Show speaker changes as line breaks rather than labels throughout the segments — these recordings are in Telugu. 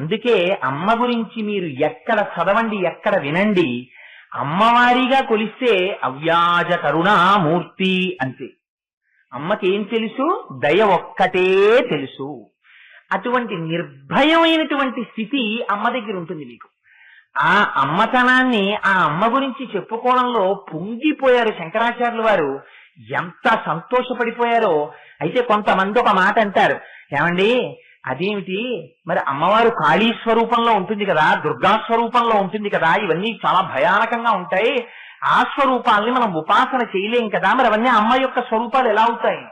అందుకే అమ్మ గురించి మీరు ఎక్కడ చదవండి, ఎక్కడ వినండి, అమ్మవారిగా కొలిస్తే అవ్యాజ కరుణామూర్తి అంతే. అమ్మకేం తెలుసు? దయ ఒక్కటే తెలుసు. అటువంటి నిర్భయమైనటువంటి స్థితి అమ్మ దగ్గర ఉంటుంది మీకు. ఆ అమ్మతనాన్ని, ఆ అమ్మ గురించి చెప్పుకోవడంలో పొంగిపోయారు శంకరాచార్యుల వారు. ఎంత సంతోషపడిపోయారో. అయితే కొంతమంది ఒక మాట అంటారు, ఏమండి అదేమిటి మరి అమ్మవారు కాళీ స్వరూపంలో ఉంటుంది కదా, దుర్గా స్వరూపంలో ఉంటుంది కదా, ఇవన్నీ చాలా భయానకంగా ఉంటాయి, ఆ స్వరూపాలని మనం ఉపాసన చేయలేం కదా, మరి అవన్నీ అమ్మ యొక్క స్వరూపాలు ఎలా అవుతాయి?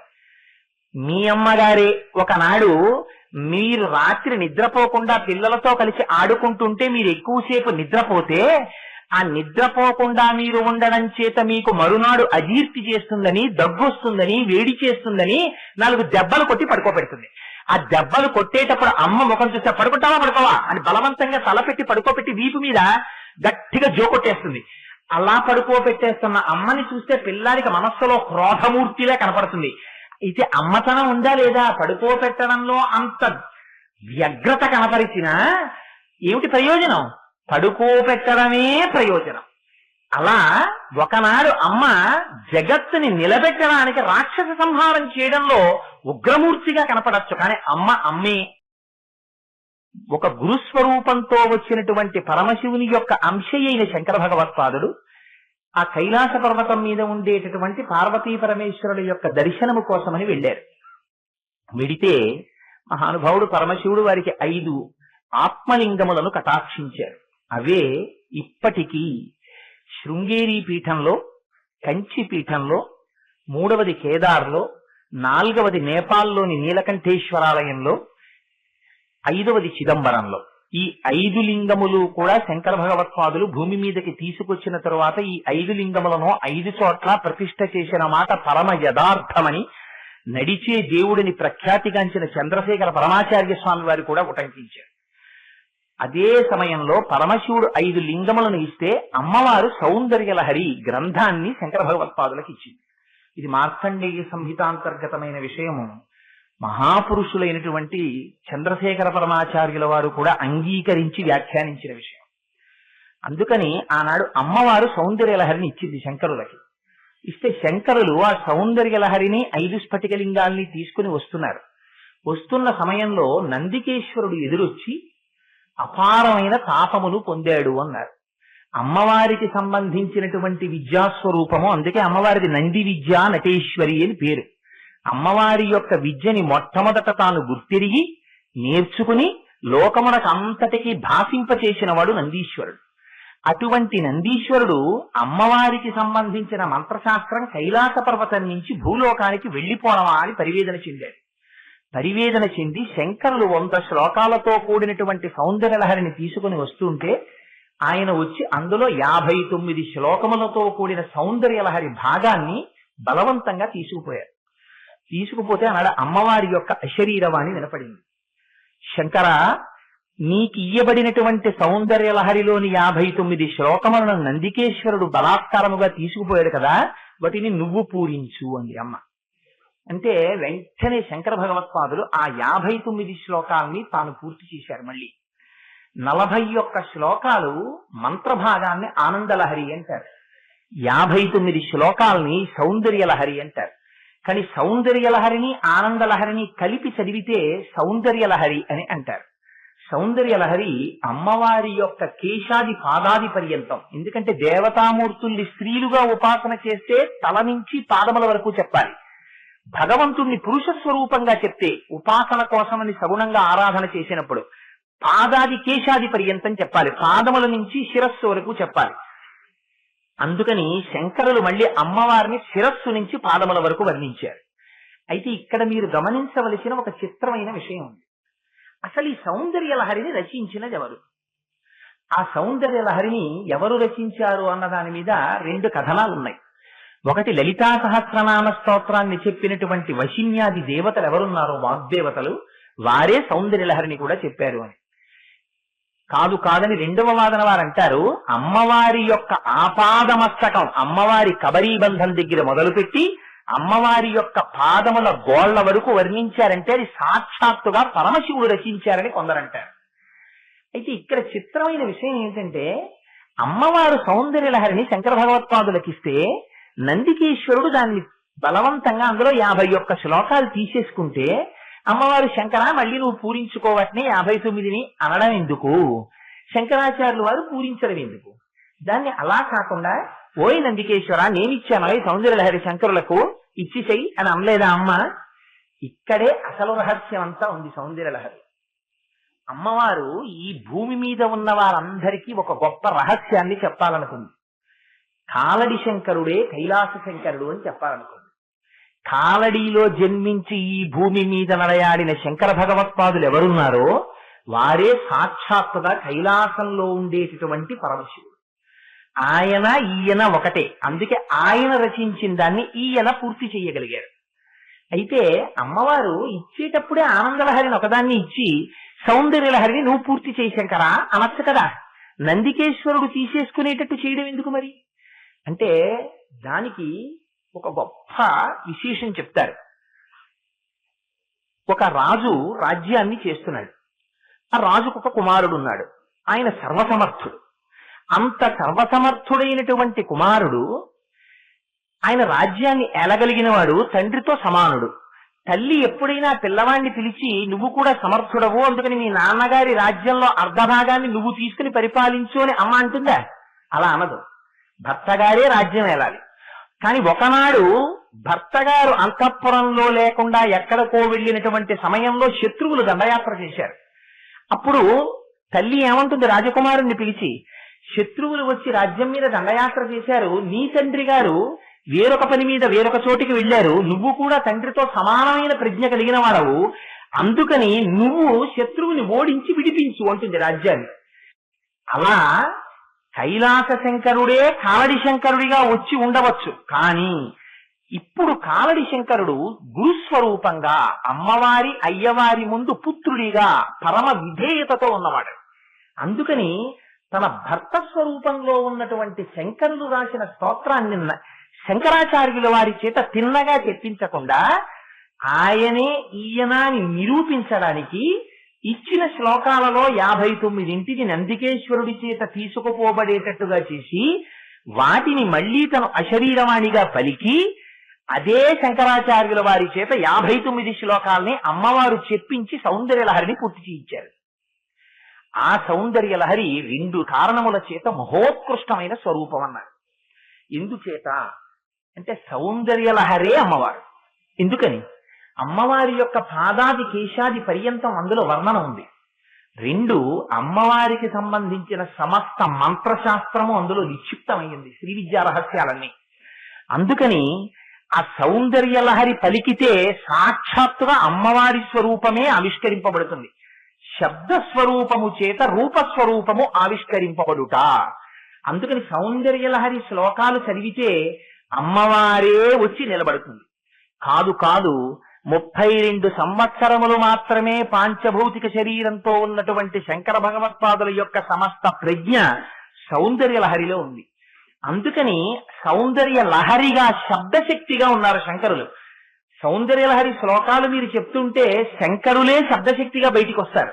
మీ అమ్మగారే ఒకనాడు మీరు రాత్రి నిద్రపోకుండా పిల్లలతో కలిసి ఆడుకుంటుంటే మీరు ఎక్కువసేపు నిద్రపోతే, ఆ నిద్రపోకుండా మీరు ఉండడం చేత మీకు మరునాడు అజీర్తి చేస్తుందని, దగ్గొస్తుందని, వేడి చేస్తుందని 4 దెబ్బలు కొట్టి పడుకోబెడుతుంది. ఆ దెబ్బలు కొట్టేటప్పుడు అమ్మ ముఖం చూస్తే పడుకుంటావా పడుకోవా అని బలవంతంగా తలపెట్టి పడుకోబెట్టి వీపు మీద గట్టిగా జోకొట్టేస్తుంది. అలా పడుకోబెట్టేస్తున్న అమ్మని చూస్తే పిల్లాడికి మనస్సులో క్రోధమూర్తిలా కనపడుతుంది. అయితే అమ్మతనం ఉందా లేదా? పడుకోబెట్టడంలో అంత వ్యగ్రత కనపరిచినా ఏమిటి ప్రయోజనం? పడుకోబెట్టడమే ప్రయోజనం. అలా ఒకనాడు అమ్మ జగత్తుని నిలబెట్టడానికి రాక్షస సంహారం చేయడంలో ఉగ్రమూర్తిగా కనపడచ్చు, కానీ అమ్మ అమ్మే. ఒక గురుస్వరూపంతో వచ్చినటువంటి పరమశివుని యొక్క అంశ అయిన శంకర భగవత్పాదుడు ఆ కైలాస పర్వతం మీద ఉండేటటువంటి పార్వతీ పరమేశ్వరుల యొక్క దర్శనము కోసమని వెళ్ళారు. వెడితే మహానుభావుడు పరమశివుడు వారికి 5 ఆత్మలింగములను కటాక్షించారు. అవే ఇప్పటికీ శృంగేరి పీఠంలో, కంచి పీఠంలో, 3వది కేదార్లో, 4వది నేపాల్లోని నీలకంఠేశ్వరాలయంలో, 5వది చిదంబరంలో. ఈ 5 లింగములు కూడా శంకర భగవత్పాదులు భూమి మీదకి తీసుకొచ్చిన తరువాత ఈ 5 లింగములను 5 చోట్ల ప్రతిష్ఠ చేసిన మాట పరమ యథార్థమని నడిచే దేవుడిని ప్రఖ్యాతిగాంచిన చంద్రశేఖర పరమాచార్య స్వామి వారు కూడా ఉటంకించారు. అదే సమయంలో పరమశివుడు 5 లింగములను ఇస్తే అమ్మవారు సౌందర్యలహరి గ్రంథాన్ని శంకర భగవత్పాదులకు ఇచ్చింది. ఇది మార్కండేయ సంహితాంతర్గతమైన విషయము. మహాపురుషులైనటువంటి చంద్రశేఖర పరమాచార్యుల వారు కూడా అంగీకరించి వ్యాఖ్యానించిన విషయం. అందుకని ఆనాడు అమ్మవారు సౌందర్యలహరిని ఇచ్చింది శంకరులకి. ఇస్తే శంకరులు ఆ సౌందర్యలహరిని 5 స్ఫటికలింగాల్ని తీసుకుని వస్తున్నారు. వస్తున్న సమయంలో నందికేశ్వరుడు ఎదురొచ్చి అపారమైన తాపములు పొందాడు అన్నారు. అమ్మవారికి సంబంధించినటువంటి విద్యాస్వరూపము, అందుకే అమ్మవారిది నంది విద్యా నటేశ్వరి అని పేరు. అమ్మవారి యొక్క విద్యని మొట్టమొదట తాను గుర్తిరిగి నేర్చుకుని లోకమునకు అంతటికీ భాషింపచేసిన వాడు నందీశ్వరుడు. అటువంటి నందీశ్వరుడు అమ్మవారికి సంబంధించిన మంత్రశాస్త్రం కైలాస పర్వతం నుంచి భూలోకానికి వెళ్లిపోవడమా అని పరివేదన చెందాడు. పరివేదన చెంది శంకరులు 100 శ్లోకాలతో కూడినటువంటి సౌందర్యలహరిని తీసుకుని వస్తుంటే ఆయన వచ్చి అందులో 59 శ్లోకములతో కూడిన సౌందర్యలహరి భాగాన్ని బలవంతంగా తీసుకుపోయారు. తీసుకుపోతే అన్నాడు అమ్మవారి యొక్క అశరీరవాణి వినపడింది. శంకర, నీకు ఇయ్యబడినటువంటి సౌందర్యలహరిలోని 59 శ్లోకములను నందికేశ్వరుడు బలాత్కారముగా తీసుకుపోయాడు కదా, వాటిని నువ్వు పూరించు అంది అమ్మ. అంటే వెంటనే శంకర భగవత్పాదులు ఆ 59 శ్లోకాల్ని తాను పూర్తి చేశారు. మళ్ళీ 41 శ్లోకాలు మంత్రభాగాన్ని ఆనందలహరి అంటారు, 59 శ్లోకాల్ని సౌందర్యలహరి అంటారు. కానీ సౌందర్యలహరిని ఆనందలహరిని కలిపి చదివితే సౌందర్యలహరి అని అంటారు. సౌందర్యలహరి అమ్మవారి యొక్క కేశాది పాదాది పర్యంతం. ఎందుకంటే దేవతామూర్తుల్ని స్త్రీలుగా ఉపాసన చేస్తే తల నుంచి పాదముల వరకు చెప్పాలి. భగవంతుణ్ణి పురుష స్వరూపంగా చెప్తే ఉపాసన కోసమని సగుణంగా ఆరాధన చేసినప్పుడు పాదాది కేశాది పర్యంతం చెప్పాలి, పాదముల నుంచి శిరస్సు వరకు చెప్పాలి. అందుకని శంకరులు మళ్ళీ అమ్మవారిని శిరస్సు నుంచి పాదముల వరకు వర్ణించారు. అయితే ఇక్కడ మీరు గమనించవలసిన ఒక చిత్రమైన విషయం ఉంది. అసలు ఈ సౌందర్యలహరిని రచించినది ఎవరు? ఆ సౌందర్యలహరిని ఎవరు రచించారు అన్న దాని మీద 2 కథనాలు ఉన్నాయి. ఒకటి లలితా సహస్రనామ స్తోత్రాన్ని చెప్పినటువంటి వశిన్యాది దేవతలు ఎవరున్నారో వాగ్దేవతలు, వారే సౌందర్యలహరిని కూడా చెప్పారు అని. కాదని 2వ వాదన వారు అంటారు, అమ్మవారి యొక్క ఆపాదమస్తకం, అమ్మవారి కబరీబంధం దగ్గర మొదలుపెట్టి అమ్మవారి యొక్క పాదముల గోళ్ల వరకు వర్ణించారంటే అది సాక్షాత్తుగా పరమశివుడు రచించారని కొందరంటారు. అయితే ఇక్కడ చిత్రమైన విషయం ఏంటంటే అమ్మవారు సౌందర్యలహరిని శంకర భగవత్పాదులకిస్తే నందికేశ్వరుడు దాన్ని బలవంతంగా అందులో 51 శ్లోకాలు తీసేసుకుంటే అమ్మవారు శంకర మళ్ళీ నువ్వు పూరించుకోవట్ని 59ని అనడం ఎందుకు, శంకరాచార్యులు వారు పూరించడం ఎందుకు? దాన్ని అలా కాకుండా ఓయ్ నందికేశ్వర నేనిచ్చాను ఈ సౌందర్యలహరి శంకరులకు ఇచ్చిసెయ్యి అని అనలేదా అమ్మ? ఇక్కడే అసలు రహస్యం అంతా ఉంది సౌందర్యలహరి. అమ్మవారు ఈ భూమి మీద ఉన్న వారందరికీ ఒక గొప్ప రహస్యాన్ని చెప్పాలనుకుంది. కాలడి శంకరుడే కైలాస శంకరుడు అని చెప్పాలనుకుంది. కాలడిలో జన్మించి ఈ భూమి మీద నడయాడిన శంకర భగవత్పాదులు ఎవరున్నారో వారే సాక్షాత్తుగా కైలాసంలో ఉండేటటువంటి పరమశివుడు. ఆయన ఈయన ఒకటే, అందుకే ఆయన రచించిన దాన్ని ఈయన పూర్తి చేయగలిగారు. అయితే అమ్మవారు ఇచ్చేటప్పుడే ఆనందలహరిని ఒకదాన్ని ఇచ్చి సౌందర్యలహరిని నువ్వు పూర్తి చేయి శంకరా అనొచ్చు కదా. నందికేశ్వరుడు తీసేసుకునేటట్టు చేయడం ఎందుకు మరి అంటే దానికి ఒక గొప్ప విశేషం చెప్తారు. ఒక రాజు రాజ్యాన్ని చేస్తున్నాడు. ఆ రాజుకు ఒక కుమారుడు ఉన్నాడు. ఆయన సర్వసమర్థుడు. అంత సర్వసమర్థుడైనటువంటి కుమారుడు ఆయన రాజ్యాన్ని ఏలగలిగిన వాడు, తండ్రితో సమానుడు. తల్లి ఎప్పుడైనా పిల్లవాడిని పిలిచి నువ్వు కూడా సమర్థుడవు, అందుకని మీ నాన్నగారి రాజ్యంలో అర్ధభాగాన్ని నువ్వు తీసుకుని పరిపాలించు అని అమ్మ అంటుందా? అలా అనదు. భర్తగారే రాజ్యం ఏలాలి. కానీ ఒకనాడు భర్తగారు అంతఃపురంలో లేకుండా ఎక్కడికో వెళ్ళినటువంటి సమయంలో శత్రువులు దండయాత్ర చేశారు. అప్పుడు తల్లి ఏమంటుంది రాజకుమారుణ్ణి పిలిచి, శత్రువులు వచ్చి రాజ్యం మీద దండయాత్ర చేశారు, నీ తండ్రి గారు వేరొక పని మీద వేరొక చోటికి వెళ్ళారు, నువ్వు కూడా తండ్రితో సమానమైన ప్రజ్ఞ కలిగిన వాడవు, అందుకని నువ్వు శత్రువుని ఓడించి విడిపించు అంటుంది రాజ్యాన్ని. అలా కైలాస శంకరుడే కాలడి శంకరుడిగా వచ్చి ఉండవచ్చు. కానీ ఇప్పుడు కాలడి శంకరుడు గురుస్వరూపంగా అమ్మవారి అయ్యవారి ముందు పుత్రుడిగా పరమ విధేయతతో ఉన్నవాడు. అందుకని తన భర్త స్వరూపంలో ఉన్నటువంటి శంకరులు రాసిన స్తోత్రాన్ని శంకరాచార్యుల వారి చేత తిన్నగా చెప్పించకుండా ఆయనే ఈయనాన్ని నిరూపించడానికి ఇచ్చిన శ్లోకాలలో 59 నందికేశ్వరుడి చేత తీసుకుపోబడేటట్టుగా చేసి వాటిని మళ్లీ తను అశరీరవాణిగా పలికి అదే శంకరాచార్యుల వారి చేత 59 శ్లోకాలని అమ్మవారు చెప్పించి సౌందర్యలహరిని పూర్తి చేయించారు. ఆ సౌందర్యలహరి 2 కారణముల చేత మహోత్కృష్టమైన స్వరూపం అన్నారు. ఎందుచేత అంటే సౌందర్యలహరే అమ్మవారు. ఎందుకని? అమ్మవారి యొక్క పాదాది కేశాది పర్యంతం అందులో వర్ణన ఉంది. 2 అమ్మవారికి సంబంధించిన సమస్త మంత్రశాస్త్రము అందులో నిక్షిప్తమైంది, శ్రీ విద్యా రహస్యాలన్నీ. అందుకని ఆ సౌందర్యలహరి పలికితే సాక్షాత్తుగా అమ్మవారి స్వరూపమే ఆవిష్కరింపబడుతుంది. శబ్ద స్వరూపము చేత రూపస్వరూపము ఆవిష్కరింపబడుట. అందుకని సౌందర్యలహరి శ్లోకాలు చదివితే అమ్మవారే వచ్చి నిలబడుతుంది. కాదు కాదు 32 సంవత్సరములు మాత్రమే పాంచభౌతిక శరీరంతో ఉన్నటువంటి శంకర భగవత్పాదుల యొక్క సమస్త ప్రజ్ఞ సౌందర్యలహరిలో ఉంది. అందుకని సౌందర్యలహరిగా శబ్దశక్తిగా ఉన్నారు శంకరులు. సౌందర్యలహరి శ్లోకాలు మీరు చెప్తుంటే శంకరులే శబ్దశక్తిగా బయటికి వస్తారు.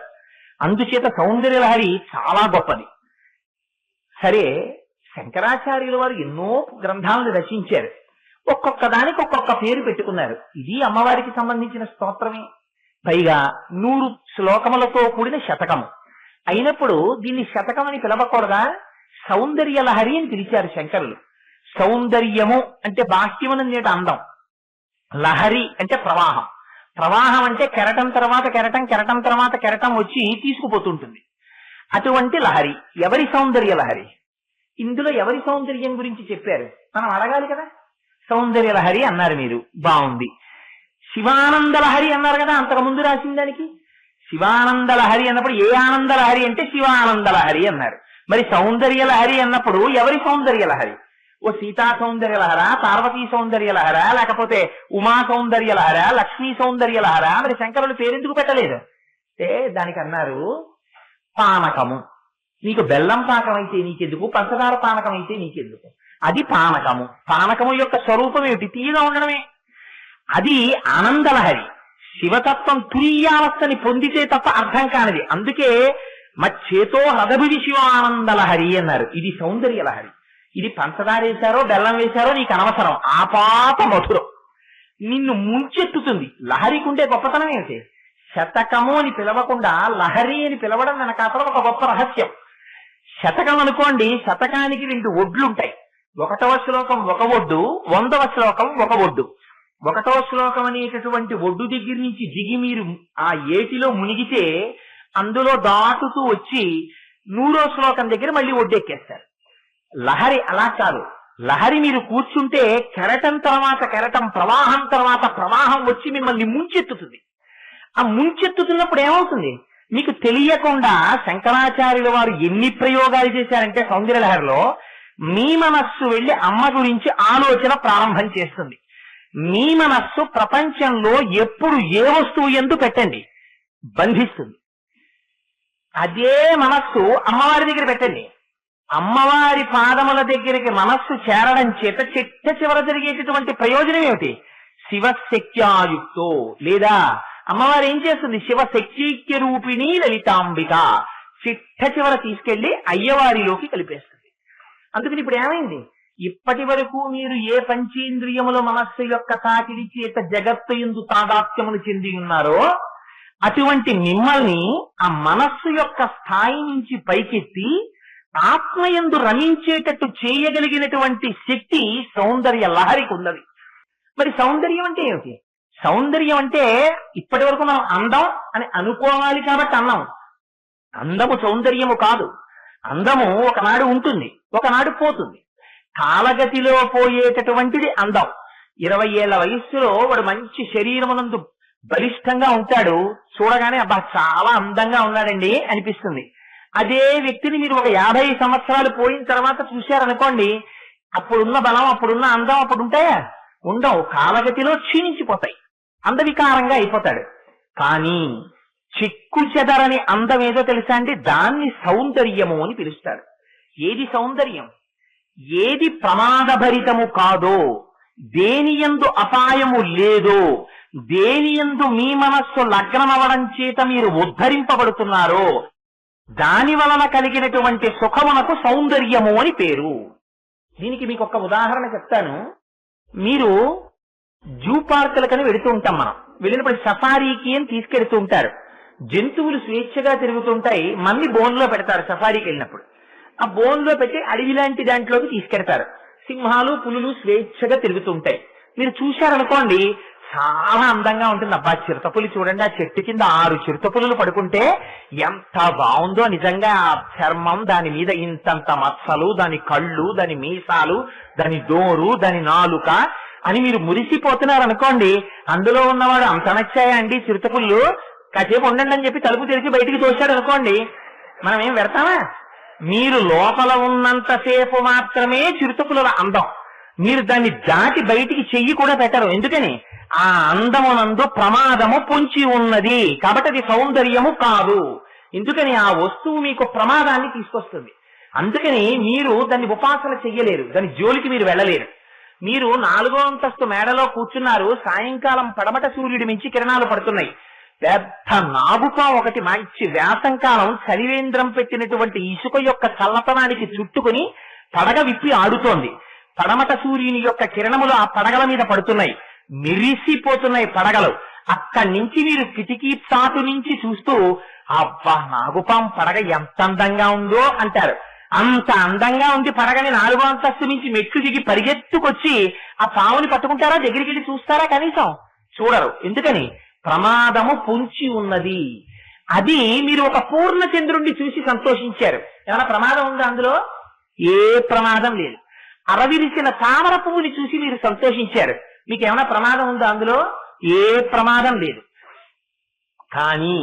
అందుచేత సౌందర్యలహరి చాలా గొప్పది. సరే, శంకరాచార్యుల వారు ఎన్నో గ్రంథాలను రచించారు. ఒక్కొక్క దానికి ఒక్కొక్క పేరు పెట్టుకున్నారు. ఇది అమ్మవారికి సంబంధించిన స్తోత్రమే. పైగా 100 శ్లోకములతో కూడిన శతకము అయినప్పుడు దీన్ని శతకం అని పిలవకూడదా? సౌందర్యలహరి అని పిలిచారు శంకరులు. సౌందర్యము అంటే బాహ్యమునందేట అందం, లహరి అంటే ప్రవాహం. ప్రవాహం అంటే కెరటం తర్వాత కెరటం, కెరటం తర్వాత కెరటం వచ్చి తీసుకుపోతుంటుంది. అటువంటి లహరి. ఎవరి సౌందర్యలహరి? ఇందులో ఎవరి సౌందర్యం గురించి చెప్పారు మనం అడగాలి కదా. సౌందర్యలహరి అన్నారు మీరు, బాగుంది. శివానందలహరి అన్నారు కదా అంతకు ముందు రాసిన దానికి. శివానందలహరి అన్నప్పుడు ఏ ఆనందలహరి అంటే శివానందలహరి అన్నారు. మరి సౌందర్యలహరి అన్నప్పుడు ఎవరి సౌందర్యలహరి? ఓ సీతా సౌందర్యలహరా, పార్వతీ సౌందర్యలహరా, లేకపోతే ఉమా సౌందర్యలహరా, లక్ష్మీ సౌందర్యలహరా? మరి శంకరులు పేరెందుకు పెట్టలేదు అంటే దానికి అన్నారు పానకము. నీకు బెల్లం పాకం అయితే నీకెందుకు, పంచదార పానకం అయితే నీకెందుకు? అది పానకము. పానకము యొక్క స్వరూపం ఏమిటి? తీయగా ఉండడమే. అది ఆనందలహరి. శివతత్వం తురీయావస్థని పొందితే తప్ప అర్థం కానిది. అందుకే మచ్చేతో హృదభి శివానంద లహరి అన్నారు. ఇది సౌందర్య లహరి. ఇది పంచదార వేశారో బెల్లం వేశారో నీకు అనవసరం, ఆపాత మధురం, నిన్ను ముంచెత్తుతుంది. లహరికి ఉండే గొప్పతనం ఏంటి? శతకము అని పిలవకుండా లహరి అని పిలవడం వెనకాతల ఒక గొప్ప రహస్యం. శతకం అనుకోండి, శతకానికి 2 ఒడ్లుంటాయి. 1వ శ్లోకం ఒక ఒడ్డు, 100వ శ్లోకం ఒక ఒడ్డు. 1వ శ్లోకం అనేటటువంటి ఒడ్డు దగ్గర నుంచి దిగి మీరు ఆ ఏటిలో మునిగితే అందులో దాటుతూ వచ్చి 100వ శ్లోకం దగ్గర మళ్ళీ ఒడ్డెక్కేస్తారు. లహరి అలా కాదు. లహరి మీరు కూర్చుంటే కెరటం తర్వాత కెరటం, ప్రవాహం తర్వాత ప్రవాహం వచ్చి మిమ్మల్ని ముంచెత్తుతుంది. ఆ ముంచెత్తుతున్నప్పుడు ఏమవుతుంది? మీకు తెలియకుండా శంకరాచార్యుల వారు ఎన్ని ప్రయోగాలు చేశారంటే సౌందర్య లహరిలో మీ మనస్సు వెళ్లి అమ్మ గురించి ఆలోచన ప్రారంభం చేస్తుంది. మీ మనస్సు ప్రపంచంలో ఎప్పుడు ఏ వస్తువు ఎందు పెట్టండి, బంధిస్తుంది. అదే మనస్సు అమ్మవారి దగ్గర పెట్టండి. అమ్మవారి పాదముల దగ్గరికి మనస్సు చేరడం చేత చిట్ట చివర జరిగేటటువంటి ప్రయోజనం ఏమిటి? శివశక్త్యాయుక్తో, లేదా అమ్మవారు ఏం చేస్తుంది? శివశక్తిక్య రూపిణి లలితాంబిక, చిట్ట చివర తీసుకెళ్లి అయ్యవారిలోకి కలిపేస్తుంది. అందుకని ఇప్పుడు ఏమైంది? ఇప్పటి వరకు మీరు ఏ పంచేంద్రియముల మనస్సు యొక్క తాకిడి చేత జగత్తు యందు తాదాత్మ్యమును చెంది ఉన్నారో అటువంటి మిమ్మల్ని ఆ మనస్సు యొక్క స్థాయి నుంచి పైకెత్తి ఆత్మయందు రమించేటట్టు చేయగలిగినటువంటి శక్తి సౌందర్య లహరికి ఉన్నది. మరి సౌందర్యం అంటే ఏమిటి? సౌందర్యం అంటే ఇప్పటి వరకు మనం అందం అని అనుకోవాలి కాబట్టి అన్నాం. అందము సౌందర్యము కాదు. అందము ఒకనాడు ఉంటుంది, ఒకనాడు పోతుంది. కాలగతిలో పోయేటటువంటిది అందం. 20 ఏళ్ల వయస్సులో వాడు మంచి శరీరమునందు బలిష్టంగా ఉంటాడు, చూడగానే అబ్బా చాలా అందంగా ఉన్నాడండి అనిపిస్తుంది. అదే వ్యక్తిని మీరు ఒక 50 సంవత్సరాలు పోయిన తర్వాత చూశారనుకోండి, అప్పుడున్న బలం, అప్పుడున్న అందం అప్పుడు ఉంటాయా? ఉండవు. కాలగతిలో క్షీణించిపోతాయి, అందవికారంగా అయిపోతాడు. కానీ చిక్కు చెదరని అందం ఏదో తెలుసా అండి? దాన్ని సౌందర్యము అని పిలుస్తారు. ఏది సౌందర్యం? ఏది ప్రమాదభరితము కాదో, దేనియందు అపాయము లేదో, దేనియందు మీ మనస్సు లగ్నమవడం చేత మీరు ఉద్ధరింపబడుతున్నారో దాని వలన కలిగినటువంటి సుఖమునకు సౌందర్యము అని పేరు. దీనికి మీకు ఒక ఉదాహరణ చెప్తాను. మీరు జూ పార్కులకని వెళుతూ ఉంటాం. మనం వెళ్ళినప్పుడు సఫారీకి అని తీసుకెడుతూ ఉంటారు. జంతువులు స్వేచ్ఛగా తిరుగుతుంటాయి, మన్ని బోన్లో పెడతారు. సఫారీకి వెళ్ళినప్పుడు ఆ బోన్లో పెట్టి అడవి లాంటి దాంట్లోకి తీసుకెడతారు. సింహాలు, పులులు స్వేచ్ఛగా తిరుగుతుంటాయి. మీరు చూశారనుకోండి, చాలా అందంగా ఉంటుంది. అబ్బా చిరుతపులి చూడండి, ఆ చెట్టు కింద 6 చిరుతపులులు పడుకుంటే ఎంత బాగుందో నిజంగా. ఆ చర్మం, దాని మీద ఇంతంత మచ్చలు, దాని కళ్ళు, దాని మీసాలు, దాని దోరు, దాని నాలుక అని మీరు మురిసిపోతున్నారనుకోండి. అందులో ఉన్నవాడు అంత నచ్చాయా అండి చిరుతపుళ్ళు, కాసేపు ఉండండి అని చెప్పి తలుపు తెరిచి బయటికి తోశాడు అనుకోండి, మనం ఏం పెడతామా? మీరు లోపల ఉన్నంతసేపు మాత్రమే చిరుతపుల అందం. మీరు దాన్ని దాటి బయటికి చెయ్యి కూడా పెట్టరు. ఎందుకని? ఆ అందమునందు ప్రమాదము పొంచి ఉన్నది కాబట్టి అది సౌందర్యము కాదు. ఎందుకని? ఆ వస్తువు మీకు ప్రమాదాన్ని తీసుకొస్తుంది. అందుకని మీరు దాన్ని ఉపాసన చెయ్యలేరు, దాని జోలికి మీరు వెళ్ళలేరు. మీరు 4వ అంతస్తు మేడలో కూర్చున్నారు, సాయంకాలం పడమట సూర్యుడి మించి కిరణాలు పడుతున్నాయి. పెద్ద నాగుపా ఒకటి మంచి వేసంకాలం చలివేంద్రం పెట్టినటువంటి ఇసుక యొక్క చల్లతనానికి చుట్టుకుని పడగ విప్పి ఆడుతోంది. పడమట సూర్యుని యొక్క కిరణములు ఆ పడగల మీద పడుతున్నాయి, మెరిసిపోతున్నాయి పడగలు. అక్కడి నుంచి మీరు కిటికీ చాటు నుంచి చూస్తూ అబ్బా నాగుపాం పడగ ఎంత అందంగా ఉందో అంటారు. అంత అందంగా ఉంది పడగని 4వ అంతస్తు నుంచి మెట్లు దిగి పరిగెత్తుకొచ్చి ఆ పావుని పట్టుకుంటారా? దగ్గరికి వెళ్ళి చూస్తారా? కనీసం చూడరు. ఎందుకని? ప్రమాదము పొంచి ఉన్నది. అది మీరు ఒక పూర్ణ చంద్రుణ్ణి చూసి సంతోషించారు. ఏమైనా ప్రమాదం ఉందా అందులో? ఏ ప్రమాదం లేదు. అరవిరిసిన తామర పువ్వుని చూసి మీరు సంతోషించారు. మీకు ఏమైనా ప్రమాదం ఉందా అందులో? ఏ ప్రమాదం లేదు. కానీ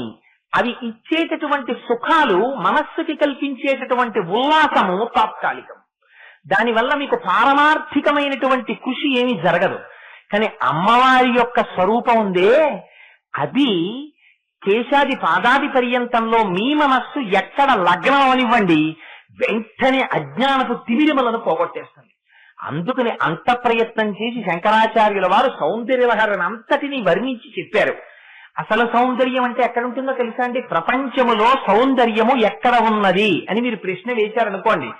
అవి ఇచ్చేటటువంటి సుఖాలు, మనస్సుకి కల్పించేటటువంటి ఉల్లాసము తాత్కాలికం. దానివల్ల మీకు పారమార్థికమైనటువంటి కృషి ఏమీ జరగదు. కానీ అమ్మవారి యొక్క స్వరూపం ఉందే, అది కేశాది పాదాది పర్యంతంలో మీ మనస్సు ఎక్కడ లగ్నం అనివ్వండి, వెంటనే అజ్ఞానపు తిమిరిమలను పోగొట్టేస్తుంది. అందుకని అంత ప్రయత్నం చేసి శంకరాచార్యుల వారు సౌందర్యలహరిని అంతటినీ వర్ణించి చెప్పారు. అసలు సౌందర్యం అంటే ఎక్కడ ఉంటుందో తెలుసా అండి? ప్రపంచములో సౌందర్యము ఎక్కడ ఉన్నది అని మీరు ప్రశ్న వేశారనుకోండి,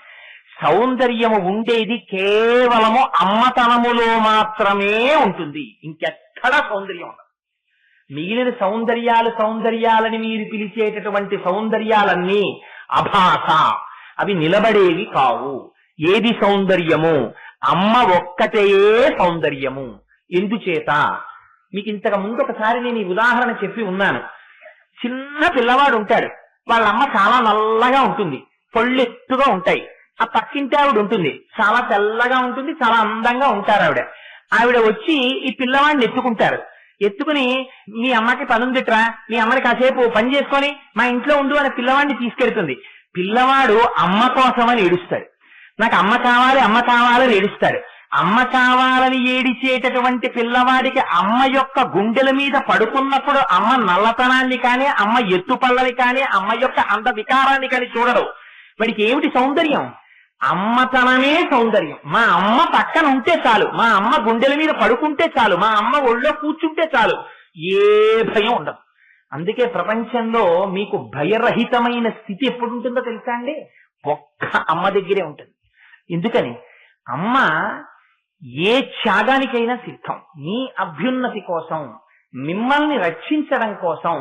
సౌందర్యము ఉండేది కేవలము అమ్మతనములో మాత్రమే ఉంటుంది. ఇంకెక్కడా సౌందర్యం ఉండదు. మిగిలిన సౌందర్యాలని మీరు పిలిచేటటువంటి సౌందర్యాలన్నీ అభాస, అవి నిలబడేవి కావు. ఏది సౌందర్యము? అమ్మ ఒక్కటే సౌందర్యము. ఎందుచేత? మీకు ఇంతకు ముందు ఒకసారి నేను ఈ ఉదాహరణ చెప్పి ఉన్నాను. చిన్న పిల్లవాడు ఉంటాడు, వాళ్ళ అమ్మ చాలా నల్లగా ఉంటుంది, పళ్ళు ఎత్తుగా ఉంటాయి. ఆ పక్కింటి ఆవిడ ఉంటుంది, చాలా తెల్లగా ఉంటుంది, చాలా అందంగా ఉంటారు ఆవిడ. ఆవిడ వచ్చి ఈ పిల్లవాడిని ఎత్తుకుంటారు. ఎత్తుకుని మీ అమ్మకి పనుందిట్రా, మీ అమ్మని కాసేపు పని చేసుకొని మా ఇంట్లో ఉండు అని పిల్లవాడిని తీసుకెళ్తుంది. పిల్లవాడు అమ్మ కోసమని ఏడుస్తాడు, నాకు అమ్మ కావాలి అమ్మ కావాలని ఏడుస్తాడు. అమ్మ కావాలని ఏడిచేటటువంటి పిల్లవాడికి అమ్మ యొక్క గుండెల మీద పడుకున్నప్పుడు అమ్మ నల్లతనాన్ని కానీ, అమ్మ ఎత్తుపళ్ళని కానీ, అమ్మ యొక్క అంద వికారాన్ని కానీ చూడడు. వాడికి ఏమిటి సౌందర్యం? అమ్మతనమే సౌందర్యం. మా అమ్మ పక్కన ఉంటే చాలు, మా అమ్మ గుండెల మీద పడుకుంటే చాలు, మా అమ్మ ఒళ్ళో కూర్చుంటే చాలు, ఏ భయం ఉండదు. అందుకే ప్రపంచంలో మీకు భయరహితమైన స్థితి ఎప్పుడు ఉంటుందో తెలుసా అండి? ఒక్క అమ్మ దగ్గరే ఉంటుంది. ఎందుకని? అమ్మ ఏ త్యాగానికైనా సిద్ధం. మీ అభ్యున్నతి కోసం, మిమ్మల్ని రక్షించడం కోసం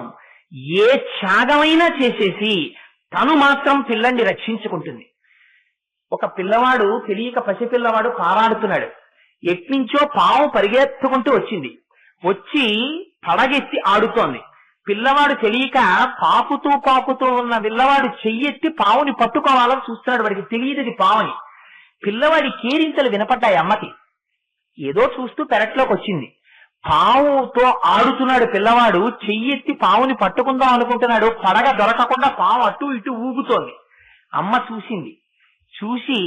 ఏ త్యాగమైనా చేసేసి తను మాత్రం పిల్లాన్ని రక్షించుకుంటుంది. ఒక పిల్లవాడు, తెలియక పసిపిల్లవాడు పారాడుతున్నాడు. ఎట్నుంచో పాము పరిగెత్తుకుంటూ వచ్చింది, వచ్చి పడగెత్తి ఆడుతోంది. పిల్లవాడు తెలియక పాకుతూ ఉన్న పిల్లవాడు చెయ్యెత్తి పావుని పట్టుకోవాలని చూస్తున్నాడు. వాడికి తెలియదు పావుని. పిల్లవాడి కేరింతలు వినపడ్డాయి అమ్మకి. ఏదో చూస్తూ పెరట్లోకి వచ్చింది. పావుతో ఆడుతున్నాడు పిల్లవాడు, చెయ్యెత్తి పావుని పట్టుకుందాం అనుకుంటున్నాడు. పడగ దొరకకుండా పావు అటు ఇటు ఊగుతోంది. అమ్మ చూసింది. చూసి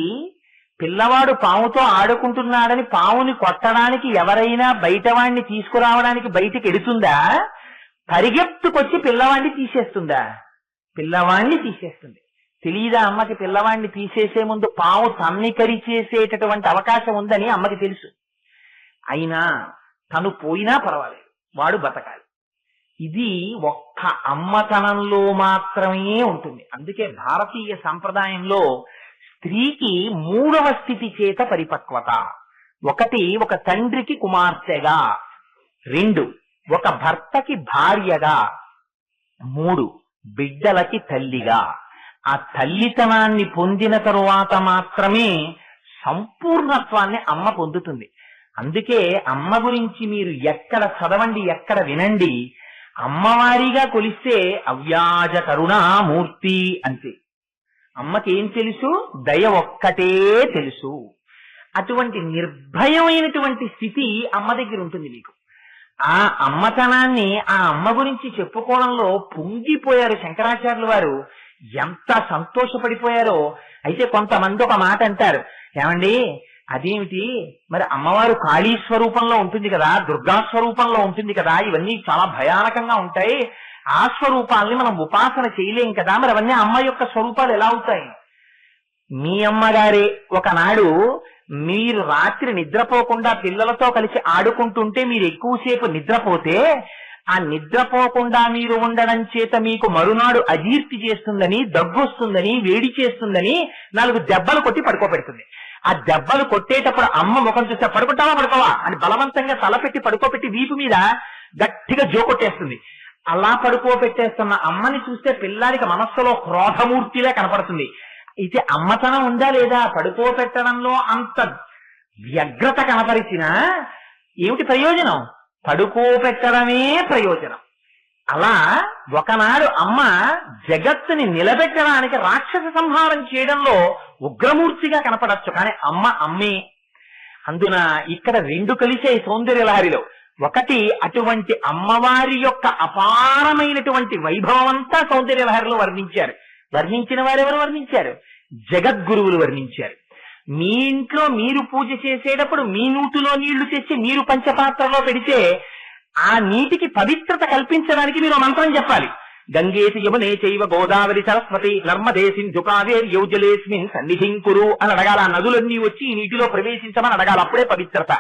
పిల్లవాడు పావుతో ఆడుకుంటున్నాడని పావుని కొట్టడానికి ఎవరైనా బయటవాణ్ణి తీసుకురావడానికి బయటికి ఎడుతుందా? పరిగెత్తుకొచ్చి పిల్లవాడిని తీసేస్తుందా? పిల్లవాడిని తీసేస్తుంది. తెలియదా అమ్మకి? పిల్లవాడిని తీసేసే ముందు పావు తన్నికరి చేసేటటువంటి అవకాశం ఉందని అమ్మకి తెలుసు. అయినా తను పోయినా పర్వాలేదు, వాడు బతకాలి. ఇది ఒక్క అమ్మతనంలో మాత్రమే ఉంటుంది. అందుకే భారతీయ సంప్రదాయంలో స్త్రీకి 3వ స్థితి చేత పరిపక్వత. 1 ఒక తండ్రికి కుమార్తెగా, 2 ఒక భర్తకి భార్యగా, 3 బిడ్డలకి తల్లిగా. ఆ తల్లితనాన్ని పొందిన తరువాత మాత్రమే సంపూర్ణత్వాన్ని అమ్మ పొందుతుంది. అందుకే అమ్మ గురించి మీరు ఎక్కడ చదవండి, ఎక్కడ వినండి, అమ్మవారిగా కొలిస్తే అవ్యాజ కరుణామూర్తి అంతే. అమ్మకేం తెలుసు? దయ ఒక్కటే తెలుసు. అటువంటి నిర్భయమైనటువంటి స్థితి అమ్మ దగ్గర ఉంటుంది మీకు. ఆ అమ్మతనాన్ని, ఆ అమ్మ గురించి చెప్పుకోవడంలో పొంగిపోయారు శంకరాచార్యుల వారు. ఎంత సంతోషపడిపోయారో. అయితే కొంతమంది ఒక మాట అంటారు, ఏమండి అదేమిటి మరి అమ్మవారు కాళీ స్వరూపంలో ఉంటుంది కదా, దుర్గా స్వరూపంలో ఉంటుంది కదా, ఇవన్నీ చాలా భయానకంగా ఉంటాయి, ఆ స్వరూపాలని మనం ఉపాసన చేయలేం కదా, మరి అవన్నీ అమ్మ యొక్క స్వరూపాలు ఎలా అవుతాయి? మీ అమ్మగారే ఒకనాడు మీరు రాత్రి నిద్రపోకుండా పిల్లలతో కలిసి ఆడుకుంటుంటే మీరు ఎక్కువసేపు నిద్రపోతే, ఆ నిద్రపోకుండా మీరు ఉండడం చేత మీకు మరునాడు అజీర్తి చేస్తుందని, దగ్గొస్తుందని, వేడి చేస్తుందని 4 దెబ్బలు కొట్టి పడుకోబెడుతుంది. ఆ దెబ్బలు కొట్టేటప్పుడు అమ్మ ముఖం చూస్తే పడుకోవా అని బలవంతంగా తలపెట్టి పడుకోబెట్టి వీపు మీద గట్టిగా జోకొట్టేస్తుంది. అలా పడుకోబెట్టేస్తున్న అమ్మని చూస్తే పిల్లాడికి మనస్సులో క్రోధమూర్తిలా కనపడుతుంది. అయితే అమ్మతనం ఉందా లేదా? పడుకోబెట్టడంలో అంత వ్యగ్రత కనపరిచినా ఏమిటి ప్రయోజనం? పడుకోబెట్టడమే ప్రయోజనం. అలా ఒకనాడు అమ్మ జగత్తుని నిలబెట్టడానికి రాక్షస సంహారం చేయడంలో ఉగ్రమూర్తిగా కనపడచ్చు, కానీ అమ్మ అమ్మే. అందున ఇక్కడ 2 కలిసే సౌందర్యలహరిలో. 1 అటువంటి అమ్మవారి యొక్క అపారమైనటువంటి వైభవం అంతా సౌందర్యలహరిలో వర్ణించారు. వర్ణించిన వారెవరు వర్ణించారు? జగద్గురువులు వర్ణించారు. మీ ఇంట్లో మీరు పూజ చేసేటప్పుడు మీ నూటిలో నీళ్లు తెచ్చి మీరు పంచపాత్రలో పెడితే ఆ నీటికి పవిత్రత కల్పించడానికి మీరు మంత్రం చెప్పాలి. గంగేతి యమునే చైవ గోదావరి సరస్వతి నర్మదే సింధు కావేరి యౌజలేస్మిన్ సన్నిధిం కురు అని అడగాల. నదులన్నీ వచ్చి ఈ నీటిలో ప్రవేశించమని అడగాలి. అప్పుడే పవిత్రత.